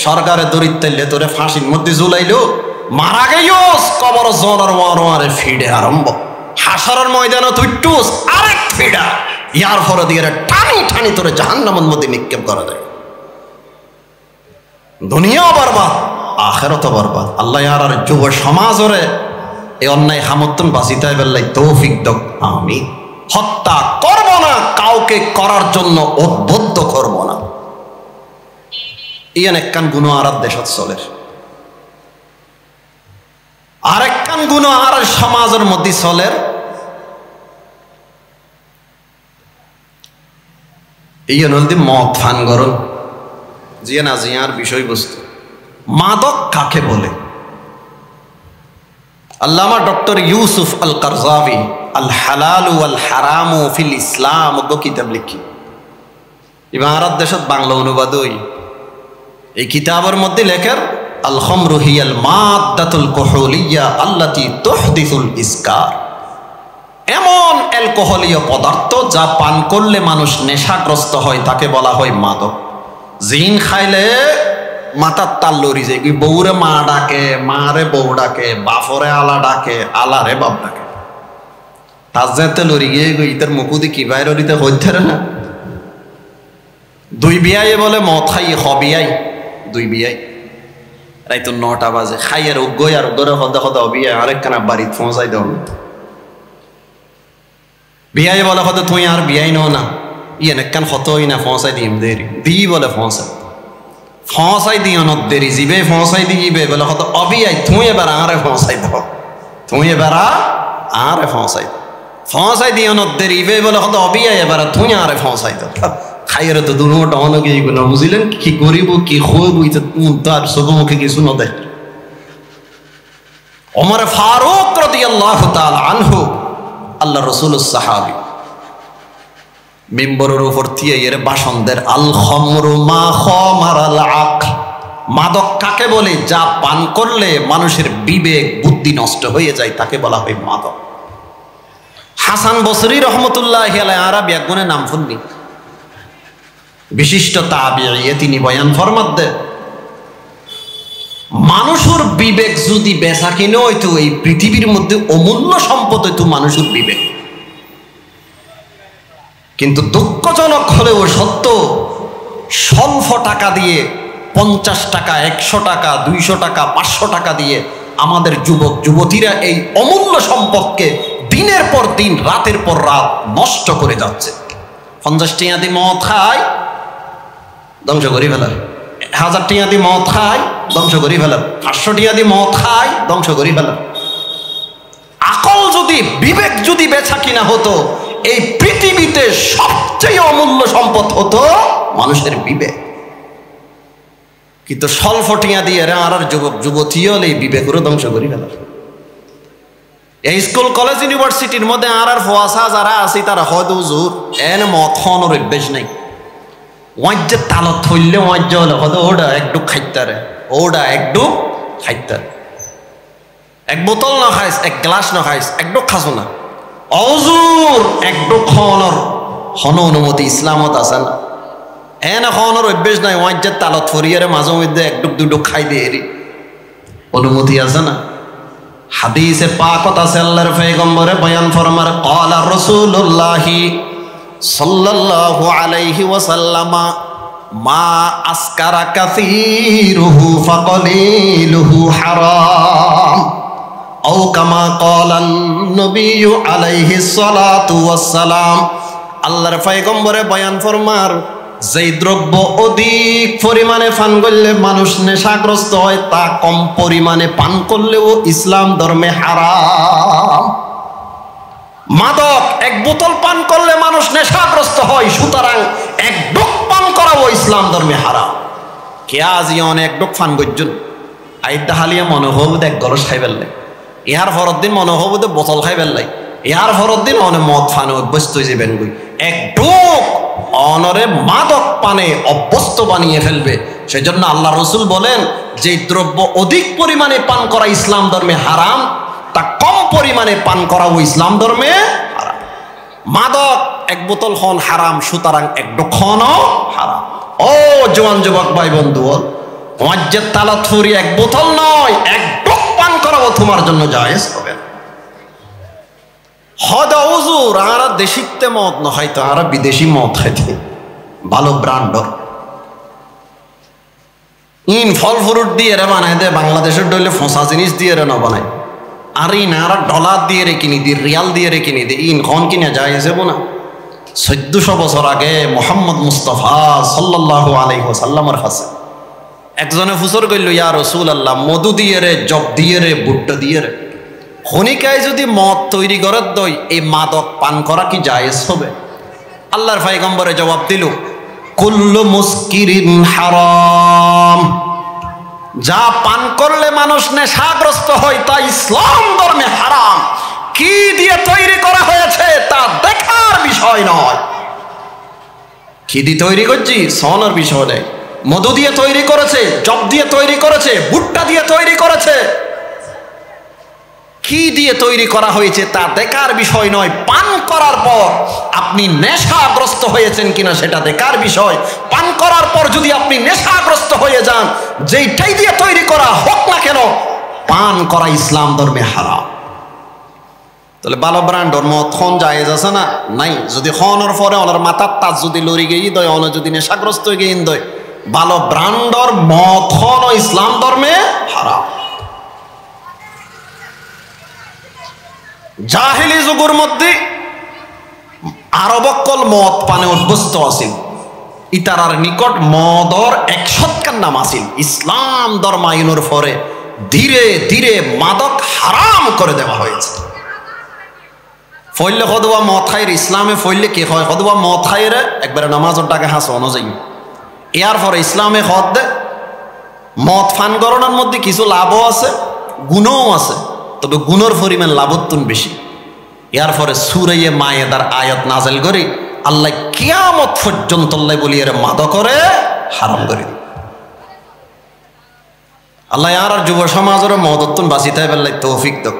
সরকারে দরিদ্রে তোরে ফাঁসির মধ্যে ঝুলাইলো মারা গেছস কবর জোনার ওয়ারে ফিডে আরম্ভ হাসরের ময়দানে তুই টুস আরেক ফিডা ইয়ার ফর দিয়ে টানি টানি তোরে জাহান্নামের মধ্যে নিক্ষেপ করা যায়। দুনিয়াও বরবাদ আখিরাতও বরবাদ। আল্লাহ আর যুব সমাজরে এই অন্যায় হামতুন বাঁচিতে বেল্লাই তৌফিক দাও আমিন। হত্যা করব না কাউকে করার জন্য উদ্বুদ্ধ করব না ইয়ান একখান গুণ আর দেশত চলের আরেকখান গুণ আর সমাজের মধ্যে চলের এই নদী মদ ফান করুন জিয়া না জিয়ার বিষয়বস্তু মাদক কাকে বলে? আল্লামা ডক্টর ইউসুফ আল কারজাভি আল হালালু আল হারামু ফিল ইসলাম কিতাব লিখি, ইমারত দেশত বাংলা অনুবাদ হই। এই কিতাবের মধ্যে লেখার আল খামরু হিয়াল মাদ্দাতুল কুহুলিয়া আল্লাতী তুহদিসুল ইসকার, এমন অ্যালকোহলীয় পদার্থ যা পান করলে মানুষ নেশাগ্রস্ত হয় তাকে বলা হয় মাদক। জিন খাইলে মাথার তাল লড়ি যায়, বউরে মা ডাকে, মারে বউ ডাকে, বাপরে আলা ডাকে, আলারে বাপ ডাকে। তার যেতে লড়ি গিয়ে ইতার মুকুদি কি বাইরে দিতে হইতে না। দুই বিয়াই বলে মদ খাই হবিয়াই, দুই বিয়াই রাইতো 9টা বাজে খাইয়ের উগ্গই আর উগ্গরে হদা হদা অবিয়াই আরেকখানা বাড়িতে পৌঁছাই দেওয়া। বিয়াই বলে হতে তুই আর বিয়াই নো না, ইয়ে নেকান হতই না পৌঁছাই দিম দেরি দি বলে ফসাই দিও ন দেরি জিবে ফসাই দিবে বলে হত অবিয়াই তুই এবার আরে ফসাই দাও, তুই এবার আরে ফসাই দিও ন দেরি ইবে বলে হত অবিয়াই এবার তুই আরে ফসাই দাও। খাইয়ের তো দুর্মটা অনেকে এইগুলো বুঝলেন কি গরিব কি খুব তার চোখমুখে কিছু ন দেয়। ওমর ফারুক রাদিয়াল্লাহু তাআলা আনহু, আল্লাহ রাসূলুস সাহাবী, মিম্বরের উপর দিয়ে এর ভাষণ দেন, আল খামরু মা খামারাল আকল, মাদক কাকে বলে? যা পান করলে মানুষের বিবেক বুদ্ধি নষ্ট হয়ে যায় তাকে বলা হয় মাদক। হাসান বসরি রহমতুল্লাহি আলাইহি আরবি এক গুণে নাম শুননি, বিশিষ্ট তাবিঈ, তিনি বয়ান ফরমাত দেন, মানুষের বিবেক যদি বেচা কিনে হইতো এই পৃথিবীর মধ্যে অমূল্য সম্পদ হইতো মানুষের বিবেক। কিন্তু দুঃখজনক হলেও সত্য, স্বল্প টাকা দিয়ে 50 টাকা 100 টাকা 200 টাকা 500 টাকা দিয়ে আমাদের যুবক যুবতীরা এই অমূল্য সম্পদকে দিনের পর দিন রাতের পর রাত নষ্ট করে যাচ্ছে। 50 টাকা দিয়ে মদ খায় ধ্বংস করে ফেলার, 1000 টাকা দিয়ে মদ খায় ধ্বংস করে ফেলার, 500 টাকা দিয়ে মদ খায় ধ্বংস করে ফেলার। আকল যদি বিবেক যদি বেচা কিনা হতো এই পৃথিবীতে সবচেয়ে অমূল্য সম্পদ হতো মানুষের বিবেক। কিন্তু স্বল্প টিয়া দিয়ে আর যুবক যুবতী হলে এই বিবেকেরও ধ্বংস করি ফেলার। এই স্কুল কলেজ ইউনিভার্সিটির মধ্যে আর ফোয়াশা যারা আছে তারা হয়তো হুজুর এনে মদ খাওয়ানোর অভ্যেস নাই, ওয়াজ্জে তালত থইলে ওয়াজ্জে হলে হয়তো ওটা একটু খাইতারে, ওটা একটু খাইতারে, এক বোতল না খাইস, এক গ্লাস না খাইস, একটু খাসো না, অজুর একটু খাওয়ানোর হন অনুমতি ইসলামত আছে না? এনে খাওয়ানোর অভ্যেস নাই, ওয়াজ্জের তালত ফরিয়ারে মাঝে মধ্যে একটু দুটো খাই দিয়ে অনুমতি আছে না? হাদিসে পাকত আছে আল্লাহর পয়গম্বরে বয়ান ফরমার, ক্বালা রাসূলুল্লাহি সাল্লাল্লাহু আলাইহি ওয়াসাল্লাম, মা আসকারা কাসীরুহু ফাকলিলুহু হারাম আও কামা ক্বালান নবিয়্যু আলাইহিস সালাতু ওয়াস সালাম। আল্লাহর পয়গম্বরে বয়ান ফরমার, যেই দ্রব্য অধিক পরিমাণে পান করলে মানুষ নেশাগ্রস্ত হয় তা কম পরিমাণে পান করলেও ইসলাম ধর্মে হারাম। মাদক এক বোতল পান করলে মানুষ নেশাগ্রস্ত হয়, সুতরাং এক ডোক পান করাও ইসলাম ধর্মে হারাম। কে আজ অনেক ডোক পান করছেন, আইদা হালিয়া মনে হব এক গরস খাই ফেললে, ইহার পরের দিন মনে হব বোতল খাই ফেললাই, ইহার পরের দিন অনেক মদ ফানে অভ্যস্ত হয়ে যাবেন। এক ডোক অনরে মাদক পানে অভ্যস্ত বানিয়ে ফেলবে। সেজন্য আল্লাহ রসুল বলেন, যে দ্রব্য অধিক পরিমাণে পান করা ইসলাম ধর্মে হারাম, তা কম পরিমাণে পান করাও ইসলাম ধর্মে হারাম। মাদক এক বোতল খন হারাম, সুতরাং এক ডোক খনও হারাম। ও জওয়ান যুবক ভাই বন্ধু, ওয়াজ্জের তালাত ফুরি এক বোতল নয়, এক ডোক পান করাও তোমার জন্য জায়েজ হবে না। হদা হুজুর আর দেশিতে মদ না খাইতো, আর বিদেশি মদ খাইতে ভালো ব্র্যান্ডর ইন ফল ফ্রুট দিয়ে রে বানাই দে, বাংলাদেশের ডলে ফসা জিনিস দিয়ে রে না বানাই, আর ইন আর ডলার দিয়ে রে কিনি দি, রিয়াল দিয়ে রে কিনি দি, ইন খন কিনে যায় যাবো না। 1400 বছর আগে মোহাম্মদ মুস্তাফা সাল্লাল্লাহু আলাইহি ওয়াসাল্লামের কাছে একজনে ফুসর কইল, ইয়া রাসূলুল্লাহ, মধু দিয়ে রে, জব দিয়ে রে, ভুট্টা দিয়ে রে, খনিকায় যদি মদ তৈরি করে দই, এই মাদক পান করা কি জায়েজ হবে? আল্লাহর পয়গম্বরে জবাব দিল, কুল্লু মুসকিরিন হারাম, যা পান করলে মানুষ নেশাগ্রস্ত হয় তা ইসলাম ধর্মে হারাম। কি দিয়ে তৈরি করা হয়েছে তা দেখার বিষয় নয়। কি দিয়ে তৈরি করছি সনার বিষয় নেই। মধু দিয়ে তৈরি করেছে, জব দিয়ে তৈরি করেছে, ভুট্টা দিয়ে তৈরি করেছে, কি দিয়ে তৈরি করা হয়েছে তা দেখার বিষয় নয়। পান করার পর আপনি নেশাগ্রস্ত হয়েছেন কিনা সেটা দেখার বিষয়। পান করার পর যদি আপনি নেশাগ্রস্ত হয়ে যান, যেইটাই দিয়ে তৈরি করা হোক না কেন, পান করা ইসলাম ধর্মে হারাম। তাহলে ভালো ব্র্যান্ডর মদ খন জায়েজ আছে না? নাই। যদি খনের পরে ওনার মাথার তাজ যদি লড়ি গিয়ে দয়, অন যদি নেশাগ্রস্ত হয়ে গিয়ে দয়, ভালো ব্র্যান্ডর মদ খন ইসলাম ধর্মে হারাম। জাহিলি যুগের মধ্যে আরবকল মদ পানে অভ্যস্ত আছিল। ইতারার নিকট মদর 100 নাম আছিল। ইসলাম ধর্মায়নের পরে ধীরে ধীরে মাদক হারাম করে দেওয়া হয়েছে। ফইলে হদুয়া মদ খাইর ইসলামে ফইলে কি হয়? হদুয়া মদ খাইরে একবারে নামাজের টাকা হাস অনুযায়ী এর পরে ইসলামে হদ দে মদ ফান গণনার মধ্যে কিছু লাভও আছে, গুণও আছে, তবে গুণের পরিমাণ লাভত্তুন বেশি। এর পরে সুরাইয়ে মায়েদার আয়াত নাজেল করি আল্লাহ কিয়ামত পর্যন্ত বলি এর মাদ করে হারাম করি। আল্লাহ আর যুব সমাজের মদত্তুন বাঁচিতে পারলে তৌফিক দক।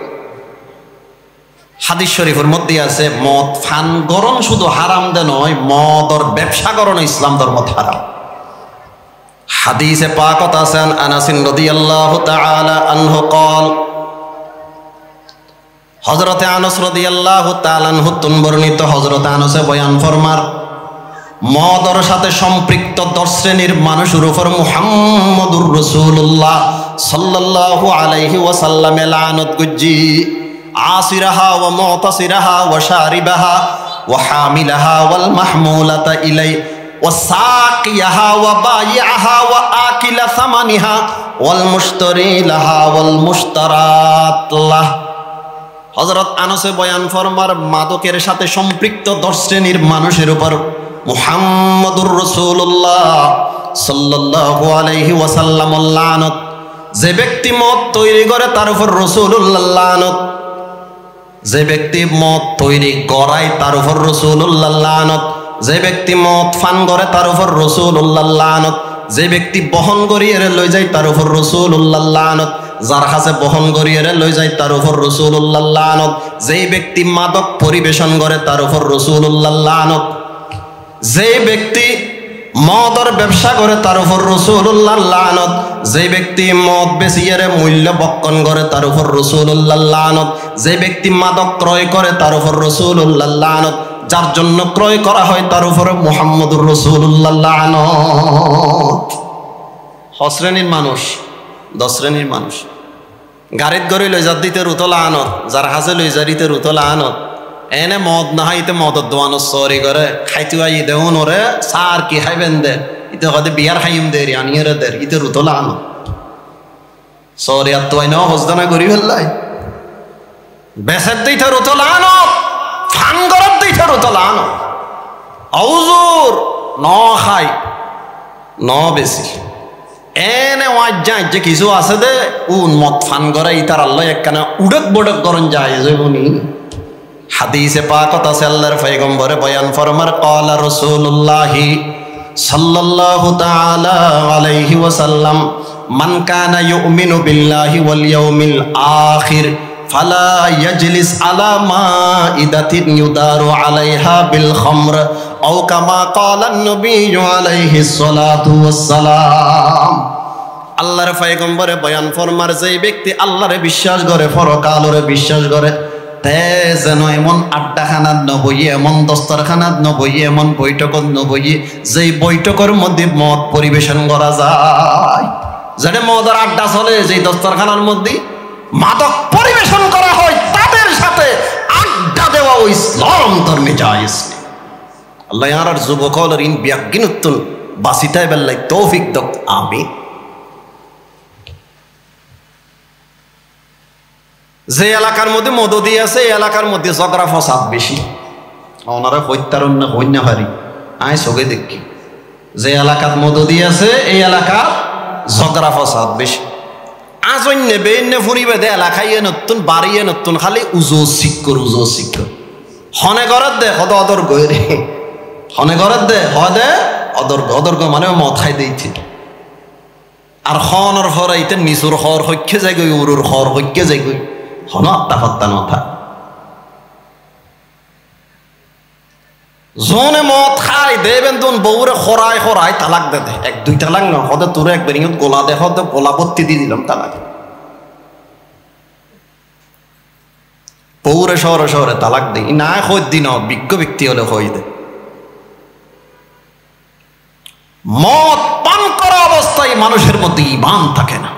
হাদিস শরীফের মধ্যে আছে মদ ফান গরণ শুধু হারাম দে নয়, মদর ব্যবসা গরণ ইসলাম ধর্ম হারাম। হাদিসে পাকত আছেন আনাস রাদিয়াল্লাহু তাআলা আনহু قال হযরতে আনাস রাদিয়াল্লাহু তাআলা আনহু বর্ণিত হযরতে আনাসে বয়ান ফরমার মদর সাথে সম্পৃক্ত 10 শ্রেণীর মানুষের উপর মুহাম্মদুর রাসূলুল্লাহ সাল্লাল্লাহু আলাইহি ওয়াসাল্লামে লানত গুজি আসিরাহা ওয়া মুতাসিরাহা ওয়া শারিবাহা ওয়া হামিলাহা ওয়াল মাহমুলাতা ইলাই ওয়া সাকিয়াহা ওয়া বাইআহা ওয়া আকিলা সামানিহা ওয়াল মুশতারি লাহা ওয়াল মুশতারাত লাহ। হযরত আনাসে বয়ান ফরমার মাদকের সাথে সম্পৃক্ত 10 শ্রেণীর মানুষের উপর মুহাম্মদুর রাসূলুল্লাহ সাল্লাল্লাহু আলাইহি ওয়াসাল্লাম লানত। যে ব্যক্তি মদ তৈরি করে তার উপর রাসূলুল্লাহ লানত। যে ব্যক্তি মদ তৈরি করায় তার উপর রাসূলুল্লাহ লানত। যে ব্যক্তি মদ ফান করে তার উপর রাসূলুল্লাহ লানত। যে ব্যক্তি বহন করিয়ে লই যায় তার উপর রাসূলুল্লাহ লানত। যার কাছে বহন করিয়ে লই যায় তার উপর রাসূলুল্লাহ লানত। যে ব্যক্তি মাদক পরিবেশন করে তার উপর রাসূলুল্লাহ লানত। যে ব্যক্তি মদর ব্যবসা করে তার উপর রাসূলুল্লাহ লানত। যে ব্যক্তি মদ বেচিয়ে মূল্য বক্ষণ করে তার উপর রাসূলুল্লাহ লানত। যে ব্যক্তি মাদক ক্রয় করে তার উপর রাসূলুল্লাহ লানত। যার জন্য ক্রয় করা হয় তার উপরে মুহাম্মদুর রাসূলুল্লাহ লানত। 6 শ্রেণীর মানুষ, 10 শ্রেণীর মানুষ গাড়িত গড়ি লই যার দিতে রুতলা আনত, যার হাসে লই যারিতে রুতলা আনত। এনে মদ না হাইতে মদত দোয়ানো সরি করে খাইতে আই দেউন ওরে সার কি খাইবেন দে ইতে হদে বিয়ার খাইম দে আনিয়ে দে ইতে রুতলা আনত সরি আর তো আইনা হজদানা করি ফেললাই বেসের দিতে রুতলা আনত, ফান গরত দিতে রুতলা আনত। আউজুর ন খাই ন বেশি এনে ওয়াজ যায় যে কিছু আছে দে উন মদ ফান করে ইতার আল্লাহ একখানা উড়ক বড়ক করন যায় যেমনি হাদিসে পাকত আছে আল্লাহর পয়গম্বরে বয়ান ফরমার ক্বালা রাসূলুল্লাহ সাল্লাল্লাহু তাআলা আলাইহি ওয়াসাল্লাম মান কানা ইউমিনু বিল্লাহি ওয়াল ইয়াউমিল আখির ফালা ইয়াজলিস আলা মাইদাতিন ইউদারু আলাইহা বিল খামর আও কামা ক্বালা an-নাবিয়্যু আলাইহিস সালাতু ওয়াস সালাম। আল্লাহর পয়গম্বরে বয়ান ফরমার যে ব্যক্তি আল্লাহরে বিশ্বাস করে পরকালরে বিশ্বাস করে তে যেন এমন আড্ডাখানাত নবই, এমন দস্তরখানাত নবই, এমন বৈঠকত নবই যেই বৈঠকের মধ্যে মদ পরিবেশন করা যায়। যেটা মদের আড্ডা চলে, যেই দস্তরখানার মধ্যে মাদক পরিবেশন করা হয় তাদের সাথে আড্ডা দেওয়া ওই ইসলাম ধর্মে জায়েজ। আল্লাহ আর যুবকলের ইন বিয়াজ্ঞিনুত্তুন বাসিতায় বেল্লাই তৌফিক দক আমিন। যে এলাকার মধ্যে মদদি আছে এই এলাকার মধ্যে ঝগড়া ফসাদ বেশি, ওনারা হত্যারণ না হইনা পারি আয় চোখে দেখি। যে এলাকার মদদি আছে এই এলাকার ঝগড়া ফসাদ বেশি। আজন্য বেন্য ফুরিবে দে এলাকাইয়ে নতুন বাড়িয়ে নতুন খালি উজো শিক্ষর হনে ঘরের দে হদ অদর গরে হনে ঘরের দে হদে অদর্গ মানে মদ খাই দিয়েছি আর হনর হর এইতে নিচুর হর হইকে যাই গই উরুর হর হইকে যাই গই হন আত্মা ফত্তা নথা জনে মদ খাই দেবেন তুন বউরে খরায় তালাক দে দে 1-2 তালাক না হদে তোরে একবার ইঙ্গত গোলা দে হদে গোলা ভর্তি দিয়ে দিলাম তালাক বউরে শহরে তালাক দে না হই দিন বিজ্ঞ ব্যক্তি হলে হই দে মদ পান করা অবস্থায় মানুষের মধ্যে ঈমান থাকে না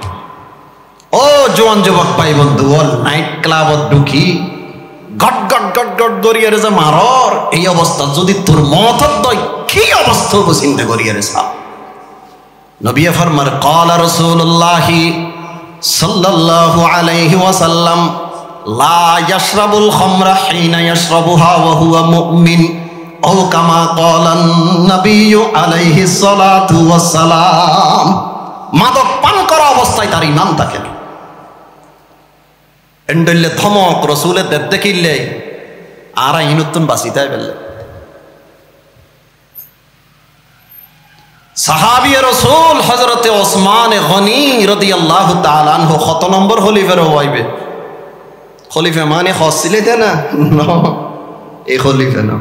ও জোয়ান যুবক ভাই বন্ধু ও নাইট ক্লাবত ঢুকি গট গট গট গট দরিয়ে যে মারর এই অবস্থা যদি তোর মত দয় কি অবস্থা হবে চিন্তা করিয়ে রে সাহ নবী ফরমার ক্বালা রাসূলুল্লাহ সাল্লাল্লাহু আলাইহি ওয়াসাল্লাম লা ইয়াশরাবুল খামরা হিনা ইয়াশরাবুহা ওয়া হুয়া মুমিন ও কামা ক্বালান নবী আলাইহিস সালাতু ওয়াস সালাম মাদক পান করা অবস্থায় তার ঈমান থাকে না এন্ডলে ধমক রাসূলের দেখিলে আর ইনুতুন বাসিতায় বেলে সাহাবী রাসূল হযরতে ওসমান গনি রাদিয়াল্লাহু তাআলা আনহু কত নম্বর খলিফার হইবে খলিফা মানে খসিলে না এই খলিফা না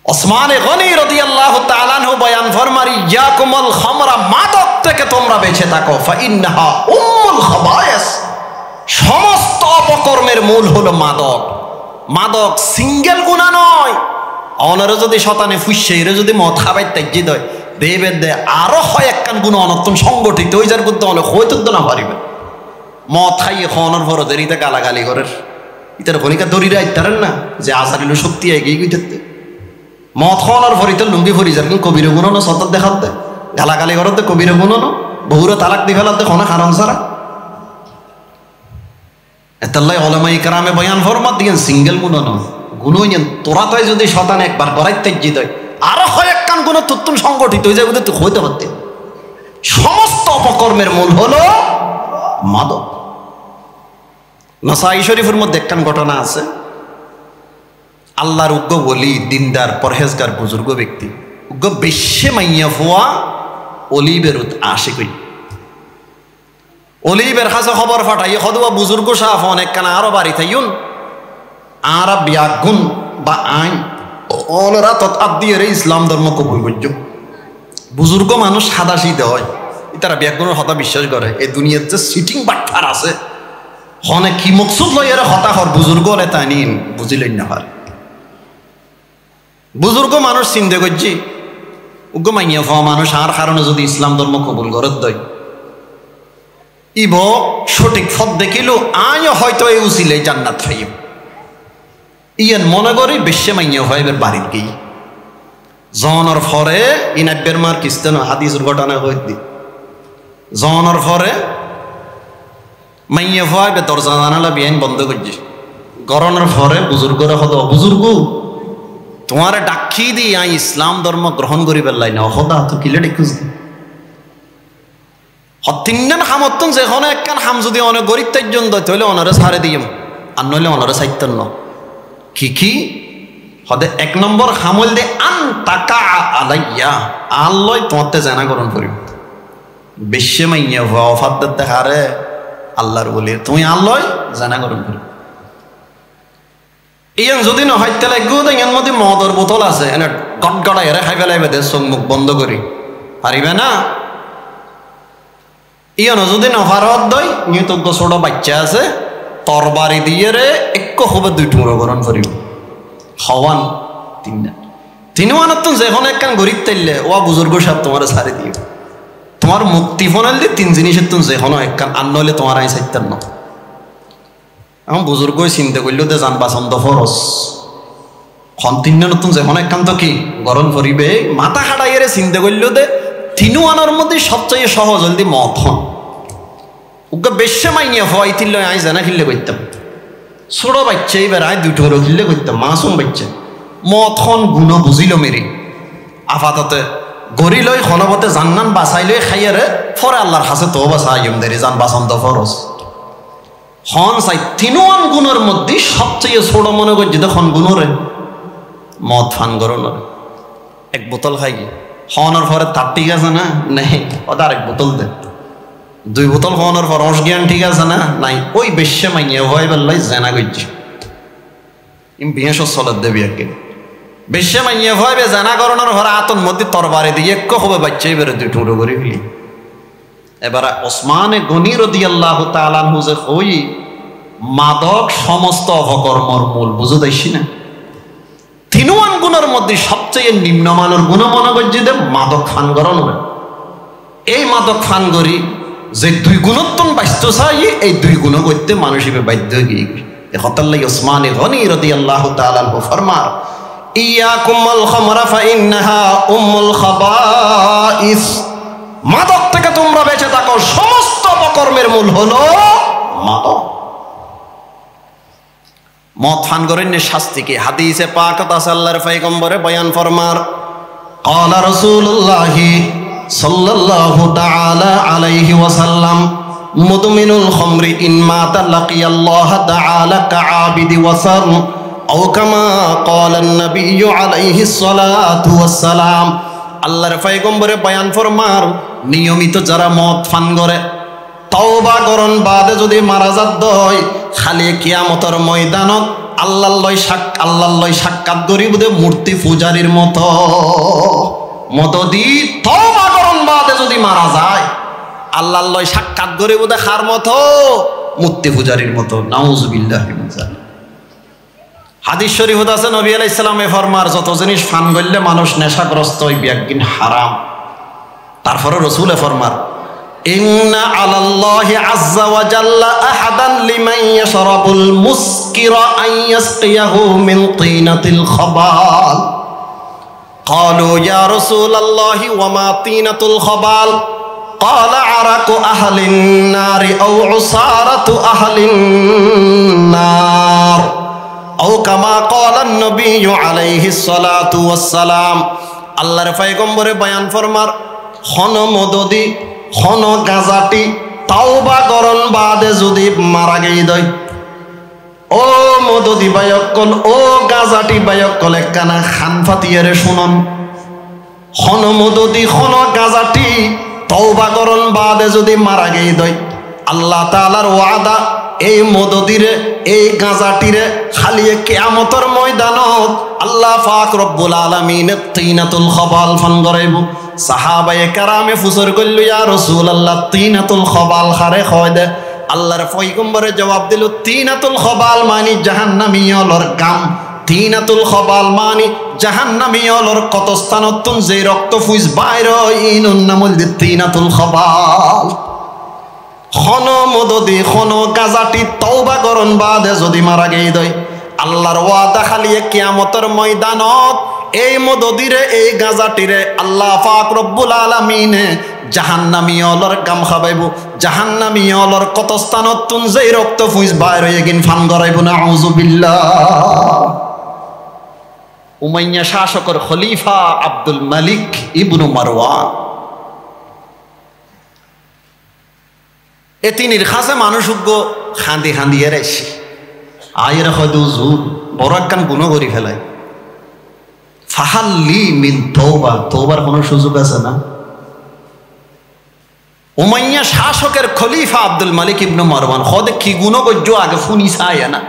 ওসমান গনি রাদিয়াল্লাহু তাআলা আনহু বয়ান ফরমারি ইয়াকুমুল খামরা মাদক থেকে তোমরা বেঁচে থাকো ফাইন্নাহা উম্মুল খাবায়েস সমস্ত অপকর্মের মূল হলো মাদক সিঙ্গেল গুনাহ নয় অনরে যদি শতানে ফুসছে এর যদি মদ খাবাই তাজ্জি দয় দেবে দে আরো হয় একখান গুণ অনর্থন সংগঠিত ওই যার করতে হলে হয়তো না পারিবে মদ খাইয়ে খনর ভর দেরিতে গালাগালি করের ইতার খনিকা দরিরা ইতারেন না যে আজারিল শক্তি এগিয়ে গিয়ে মদ খাওয়ানোর ভরিতে লুঙ্গি ভরি যার কবির গুণন সতত দেখাতে গালাগালি করতে কবির গুণন বহুরে তালাক দি ফেলাতে খনা কারণ সারা এতাল্লাই ওলামায়ে কেরামে বয়ান ফরমাত দিয়েন সিঙ্গেল গুণন গুণইন তোরা তাই যদি শতান একবার করাই তেজি দেয় আরো হয় একখান গুণ তুত্তুন সংগঠিত হয়ে যাবে তুই হইতে পারতে সমস্ত অপকর্মের মূল হলো মাদক নাসাই শরীফের মধ্যে একখান ঘটনা আছে আল্লাহর উগ্র বলি দিনদার পরহেজগার বুজুর্গ ব্যক্তি উগ্র বেশে মাইয়া ফুয়া অলিবের আশে কই অলিবের কাছে খবর ফাটাই হদুয়া বুজুর্গ সাফ অনেক কানা আরো বাড়ি থাইন আর ব্যাগুন বা আইন ওনারা তৎ দিয়ে ইসলাম ধর্ম কবুল করছ বুজুর্গ মানুষ সাদা শীতে হয় তারা ব্যাগুনের হতা বিশ্বাস করে এই দুনিয়ার যে সিটিং বাট্টার আছে হনে কি মকসুদ লই এর হতা হর বুজুর্গ হলে তাই নিন বুঝিলেন না পারে বুজুর্গ মানুষ চিন্তা করছি উগ্র মাইয়া হওয়া মানুষ আর কারণে যদি ইসলাম ধর্ম কবুল করত দেয় ইব সঠিক পথ দেখিল আয় হয়তো এই উচিলে জান্নাত পাইব ইয়ান মনে করি বেশে মাইয়া হয় এবার বাড়ির গিয়ে জনের ফরে ইনাব্বের মার কিস্তেন হাদিসের ঘটনা হয়ে দি জনের ফরে মাইয়া হয় দরজা জানালা বিয়াইন বন্ধ করছি গরনের ফরে বুজুর্গরা হতো বুজুর্গ তোমার ডাকি দি আই ইসলাম ধর্ম গ্রহণ করি পেলাই না হদা তো কিলে ডেকুস তিনজন হামতন যেখানে একখান হাম যদি অনেক গরিব তাইজন দয় তাহলে অনারে ছাড়ে দিম আর নইলে অনারে চাইতেন না কি হদে 1 নম্বর হামল দে আন তাকা আলাইয়া আল্লাহ তোমাতে জানা গ্রহণ করিব বেশে মাইয়া হওয়া অফাত দেখারে আল্লাহর বলি তুমি আল্লাহ জানা গ্রহণ করিব ইয়ান যদি নহয় তাহলে এর মধ্যে মদর বোতল আছে এনে গটগড়া এরে খাই ফেলাইবে দে চোখ মুখ বন্ধ করি পারিবে না ইয়ানো যদি নফারত দই নিতজ্ঞ ছোট বাচ্চা আছে তরবারি দিয়ে রে এক হবে 2 টুকরো গ্রহণ করিব হওয়ান তিনওয়ানত যেখানে একখান গরিব তাইলে ও বুজুর্গ সাহেব তোমার ছাড়ি দিও তোমার মুক্তি ফোনাল দিয়ে 3 জিনিসের তুমি যেখানে একখান আন্ন হলে তোমার আই চাইতেন না এখন বুজুর্গ চিন্তা করলেও তো জান বাসন্দ ফরস তিন নতুন যেখানে একখান তো কি গরম করিবে মাথা খাটাইয়ে চিন্তা করলেও দে তিনও আনার মধ্যে সবচেয়ে সহজ হলদি মত হন ওকে বেশে মাইনিয়া হওয়াই তিল আই জানা খিল্লে করতাম ছোট বাচ্চা এবার আয় 2 টুকরো খিল্লে করতাম মাসুম বাচ্চা মত হন গুণ বুঝিল মেরে আফাততে গড়ি লই খলবতে জান্নান বাঁচাই লই খাইয়ে রে ফরে আল্লাহর হাসে তো বাঁচাইম দেরি জান বাঁচন্ত ফরস হন চাই তিনওয়ান গুণের মধ্যে সবচেয়ে ছোট মনে করছি খন গুণরে মদ ফান করন এক বোতল খাই কি হওয়ানোর পরে তার ঠিক আছে না নেই ওটা আরেক বোতল দে 2 বোতল হওয়ানোর পর জ্ঞান ঠিক আছে না নাই ওই বেশ্যে মাইয়া ভয় বেল্লাই জেনা করছি বিয়ে সচ্ছলের দেবী একদিন বেশ্যে মাইয়া ভয় বে জেনা করানোর পরে আতন মধ্যে তরবারি দিয়ে এক হবে বাচ্চাই বেরো 2 টুকরো করে ফেলি এবার ওসমানে গনি রাদিয়াল্লাহু তাআলা আনহু যে কই মাদক সমস্ত অপকর্মর মূল বুঝো দেখছি না তিনওয়ান গুণের মধ্যে সবচেয়ে নিম্নমানের গুণ মনে করছি যে মাদক ফান করান এই মাদক ফান করি যে 2 গুণোত্তম বাস্তু চাই এই 2 গুণ করতে মানুষ হিসেবে বাধ্য গিয়ে হতাল্লাই ওসমানে গনি রাদিয়াল্লাহু তাআলা আনহু ফরমার ইয়াকুমুল খামরা ফাইন্নাহা উম্মুল খাবাইস মাদক থেকে তোমরা বেঁচে থাকো সমস্ত অপকর্মের মূল হলো মাদক মদ ফান করেন শাস্তি কি হাদিসে পাক আছে আল্লাহর পয়গম্বরে বয়ান ফরমার ক্বালা রাসূলুল্লাহ সাল্লাল্লাহু তাআলা আলাইহি ওয়াসাল্লাম মুদমিনুল খামরি ইন মাতা লাকিয়াল্লাহ তাআলা কাআবিদি ওয়াসার আও কামা ক্বালা an-নাবিয়্যু আলাইহিস সালাতু ওয়াস সালাম আল্লাহর পয়গম্বরে বয়ান ফরমার নিয়মিত যারা মদ পান করে তওবা করন বাদে যদি মারা যাত হয় খালি কিয়ামতের ময়দানত আল্লাহর লয় সাক্ষাৎ করিবে মূর্তি পূজারীর মতো মদদি তওবা করন বাদে যদি মারা যায় আল্লাহর লয় সাক্ষাৎ করিবে খার মতো মূর্তি পূজারীর মতো নাউজুবিল্লাহি মিন যালিক হাদিস শরীফত আছে নবী আলাইহিস সালামে ফরমার যত জিনিস ফান করলে মানুষ নেশাগ্রস্ত হইবে একদিন হারাম তারপরে রাসূলে ফরমার ইন্না আলাল্লাহি আযজা ওয়া জাল্লা আহাদান লিমান ইয়াশরাবুল মুসকিরা আন ইয়াসকিয়াহু মিন তিনাতিল খাবাল ক্বালু ইয়া রাসূলাল্লাহি ওয়া মা তিনাতুল খাবাল ক্বালা আরাকু আহলিন নারি আও উসারাতু আহলিন নার আও কামা ক্বালা an-নাবিয়্যু আলাইহিস সালাতু ওয়াস সালাম আল্লাহর পয়গম্বরে বয়ান ফরমার খন মদদি খন গাজাটি তাওবা করন বাদে যদি মারা গেই দই ও মদদি বায়কল ও গাজাটি বায়কল একখানা খান ফাতিয়ারে শুনন খন মদদি খন গাজাটি তাওবা করন বাদে যদি মারা গেই দই আল্লাহ তাআলার ওয়াদা এই মদদিরে এই গাজাটিরে খালিয়ে কিয়ামতের ময়দানত আল্লাহ পাক রব্বুল আলামিন তিনাতুল খাবাল ফান করাইব সাহাবায়ে কেরামে ফুসর কইল ইয়া রাসূলুল্লাহ তিনাতুল খাবাল খারে কয় দে আল্লাহর পয়গম্বরে জবাব দিল তিনাতুল খাবাল মানে জাহান্নামীয়লর গাম তিনাতুল খাবাল মানে জাহান্নামীয়লর কত স্থানতুন যে রক্ত ফুজ বাইর ইনুন নামুল তিনাতুল খাবাল খন মদদি খন গাজাটি তওবা করন বাদে যদি মারা গেই দই আল্লাহর ওয়াদা খালিয়ে কিয়ামতের ময়দানত এই মদদিরে এই গাজাটিরে আল্লাহ পাক রব্বুল আলামিনে জাহান্নামীয়লর গাম খাবাইব জাহান্নামীয়লর কত স্থানতুন যেই রক্ত ফুজ বাইর হয়ে গিন ফান করাইব নাউজুবিল্লাহ উমাইয়া শাসকের খলিফা আব্দুল মালিক ইবনু মারওয়ান এতিনির খাসে মানুষ খান্দি খান্দিয়ে রাইছে আয়ের হয়তো জুর বড় একখান গুণ করি ফেলায় ফাহাল্লি মিন তওবা তওবার কোনো সুযোগ আছে না উমাইয়া শাসকের খলিফা আব্দুল মালিক ইবনে মারওয়ান খদে কি গুণ গজ্জ আগে ফুনি চায় না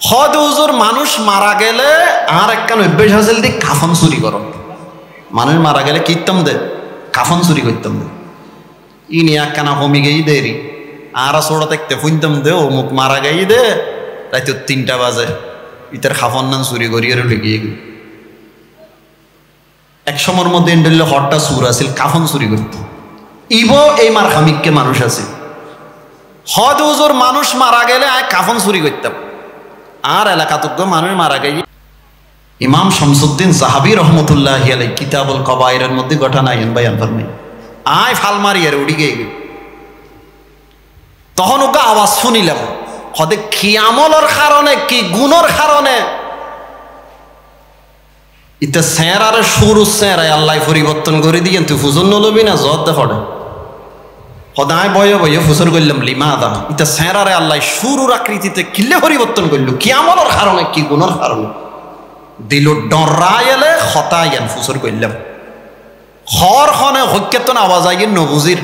খদ হুজুর মানুষ মারা গেলে আর একখান অভ্যাস আছে দি কাফন চুরি করন মানুষ মারা গেলে কীর্তন দে কাফন চুরি করতাম দে ইনি একখানা কমি গেই দেরি আর ছোড়া দেখতে ফুনতাম দে ও মুখ মারা গেই দে রাইতে 3টা বাজে ইতার খাফন নান চুরি করিয়ে লেগিয়ে গেল এক সময়ের মধ্যে ইন্ডেলে হটটা চুর আছিল কাফন চুরি করত ইব এই মার খামিককে মানুষ আছে হদ হুজুর মানুষ মারা গেলে আয় কাফন চুরি করতাম আর এলাকাতজ্ঞ মানুষ মারা গেই ইমাম শামসুদ্দিন সাহাবী রহমতুল্লাহি আলাইহি কিতাবুল কবায়েরের মধ্যে ঘটনা আইন বয়ান ফরমাই আয় ফাল মারি আর উড়ি গিয়ে তখন ওকে আওয়াজ শুনিলাম হদে কি আমলের কারণে কি গুণের কারণে ইতে চেহারারে সরু চেহারায় আল্লাহ পরিবর্তন করে দিয়ে তুই ফুজুর নলবি না জত দেখে সদায় বয়ে বয়ে ফুসর করলাম লিমা দা ইতে চেহারারে আল্লাহ সরুর আকৃতিতে কিলে পরিবর্তন করলো কি আমলের কারণে কি গুণের কারণে দিল ডরাই এলে হতাইয়ান ফুসর করলাম হর খনে হক্যতন আওয়াজ আই নবুজির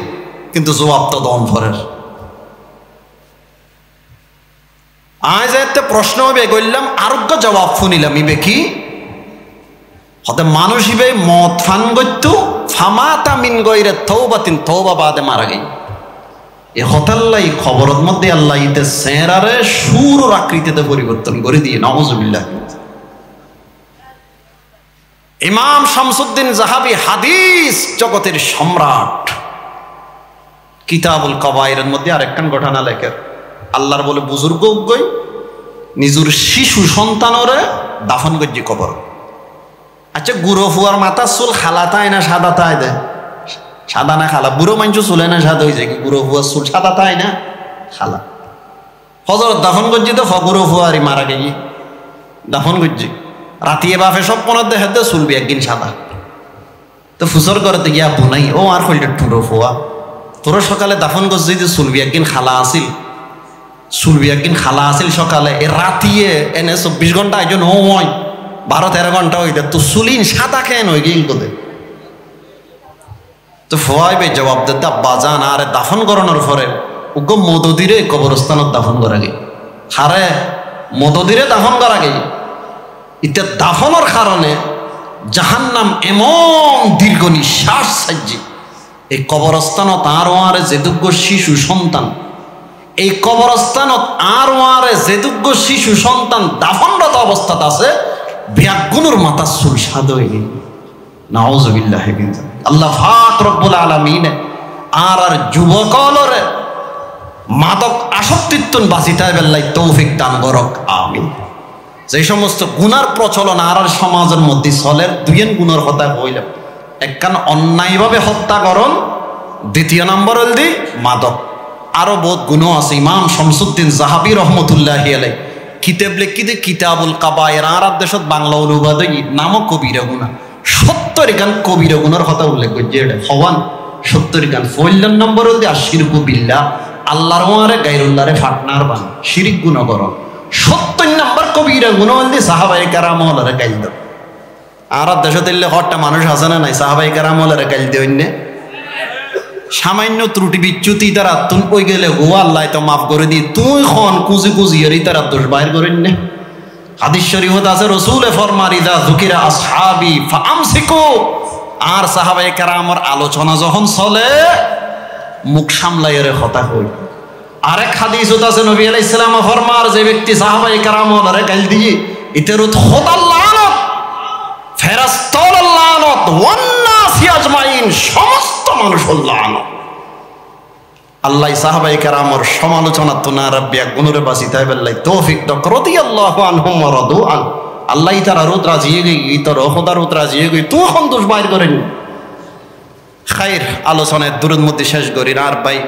কিন্তু জবাব তো দন ফরের আজ এতে প্রশ্ন হবে করলাম আরোগ্য জবাব শুনিলাম ইবে কি হতে মানুষ ইবে মদ ফান গত্য ফামাতা মিন গইরে তওবাতিন তওবা বাদে মারা গই এ হতাল্লাই খবরের মধ্যে আল্লাহ ইতে চেহারারে সুর আকৃতিতে পরিবর্তন করে দিয়ে নাউজুবিল্লাহ ইমাম শামসুদ্দিন জাহাবি হাদিস জগতের সম্রাট কিতাবুল কাবায়েরের মধ্যে আরেকখান ঘটনা লেখের আল্লাহর বলে বুজুর্গ গই নিজের শিশু সন্তানরে দাফন গজ্জি কবর আচ্ছা গুঁড়ো ফুয়ার মাথার চুল খালা তাই না সাদা তাই দে সাদা না খালা বুড়ো মানুষ চুলে না সাদা হয়ে যায় কি গুঁড়ো ফুয়ার চুল সাদা তাই না খালা হজরত দাফন গজ্জি তো গুঁড়ো ফুয়ারি মারা গেছি দাফন গজ্জি রাতিয়ে বাপে সব পনের দেখে দে চুলবি একদিন সাদা তো ফুসর করতে গিয়া বুনাই ও আর কইলে টুরো ফুয়া তোর সকালে দাফন গজ্জি যে চুলবি একদিন খালা আসিল চুলবি একদিন খালা আসিল সকালে এ রাতিয়ে এনে 24 ঘন্টা একজন ও হয় 12-13 ঘন্টা হইতে তো চুলিন সাদা কেন হয়ে গেল কোথায় তো ফোয়াই বে জবাব দিতে বাজান আরে দাফন করানোর পরে উগ্র মদদিরে কবরস্থানত দাফন করা গে হারে মদদিরে দাফন করা গে ইতে দাফনের কারণে জাহান্নাম এমন দীর্ঘ নিঃশ্বাস সাজ্জি এই কবরস্থানত আর ওয়ারে যেদুগ্য শিশু সন্তান এই কবরস্থানত আর ওয়ারে যেদুগ্য শিশু সন্তান দাফনরত অবস্থাত আছে ব্যাগুনুর মাথা চুল সাদ হয়ে গেল নাউজুবিল্লাহ আল্লাহ পাক রব্বুল আলামিন আর যুবকলরে মাদক আসক্তিত্বন বাঁচিতে বেল্লাই তৌফিক দান করক আমিন যে সমস্ত গুনার প্রচলন আর সমাজের মধ্যে চলে দুইয়েন গুণের কথা হইলাম একখান অন্যায়ভাবে হত্যাকরণ দ্বিতীয় নম্বর হল দি মাদক আরো বহুত গুণ আছে ইমাম শামসুদ্দিন জাহাবি রহমতুল্লাহি আলাইহি কিতাব লিখি দে কিতাবুল কাবায়ের আর দেশত বাংলা অনুবাদ নামও কবিরা গুণা 70 গান কবিরা গুণের কথা উল্লেখ করছে এটা হওয়ান 70 গান 4 নম্বর হল দি আশিরকু বিল্লাহ আল্লাহর ওয়ারে গায়রুল্লাহরে ফাটনার বান শিরিক গুনাহ করো 70 নম্বর কবিরা গুনাহ হল দি সাহাবায়ে কেরাম ওয়ালারে গাইল দাও আর দেশত এলে হট্টা মানুষ আছে না নাই সাহাবায়ে কেরাম ওয়ালারে গাইল দেই না সামান্য ত্রুটি বিচ্যুতি তারা তুন কই গেলে গো আল্লাহ তো মাফ করে দি তুই খন কুজি কুজি এর তারা দোষ বাইর করেন না হাদিস শরীফত আছে রাসূলে ফরমান ইদা যুকিরা আসহাবি ফামসিকু আর সাহাবায়ে কেরামের আলোচনা যখন চলে মুখ সামলাইরে কথা কই আরেক হাদিসত আছে নবী আলাইহিস সালাম ফরমার যে ব্যক্তি সাহাবায়ে কেরামরে গাল দিয়ে ইতেরুত খোদার লানত ফেরেশতার লানত ওয়ান নাস আজমাইন সমস্ত মানুষের লানত আল্লাহ সাহাবায়ে কেরামের সমালোচনা তুনা রাব্বিয়া গুনুরে বাসিতাই বেল্লাই তৌফিক দাও রাদিয়াল্লাহু আনহুম ওয়া রাদু আন আল্লাহ তারা রুদ রাজি গই ইতর খোদা রুদ রাজি গই তুই কোন দোষ বাইর করেন খাইর আলোচনায় দুরুদ মধ্যে শেষ করি আর ভাই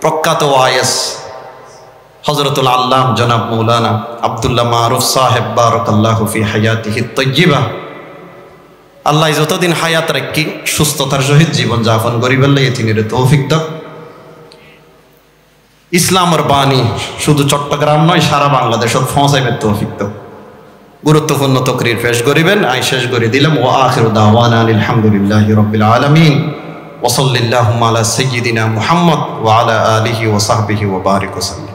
প্রখ্যাত ওয়াইস হযরতুল আল্লাম জনাব মাওলানা আব্দুল্লাহ মারুফ সাহেব বারাকাল্লাহু ফি হায়াতিহি তাইয়্যিবা আল্লাহ যতদিন হায়াত রাখি সুস্থতার সহিত জীবন যাপন করিবার লাগি তিনি তৌফিক দাও ইসলামের বাণী শুধু চট্টগ্রাম নয় সারা বাংলাদেশত পৌঁছাইবার তৌফিক দাও গুরুত্বপূর্ণ তকরির পেশ করিবেন আই শেষ করে দিলাম ওয়া আখিরু দাওয়ানা আলহামদুলিল্লাহি রাব্বিল আলামিন ওয়া সাল্লাল্লাহু আলা সাইয়্যিদিনা মুহাম্মদ ওয়া আলা আলিহি ওয়া সাহবিহি ওয়া বারিক ওয়া সাল্লাম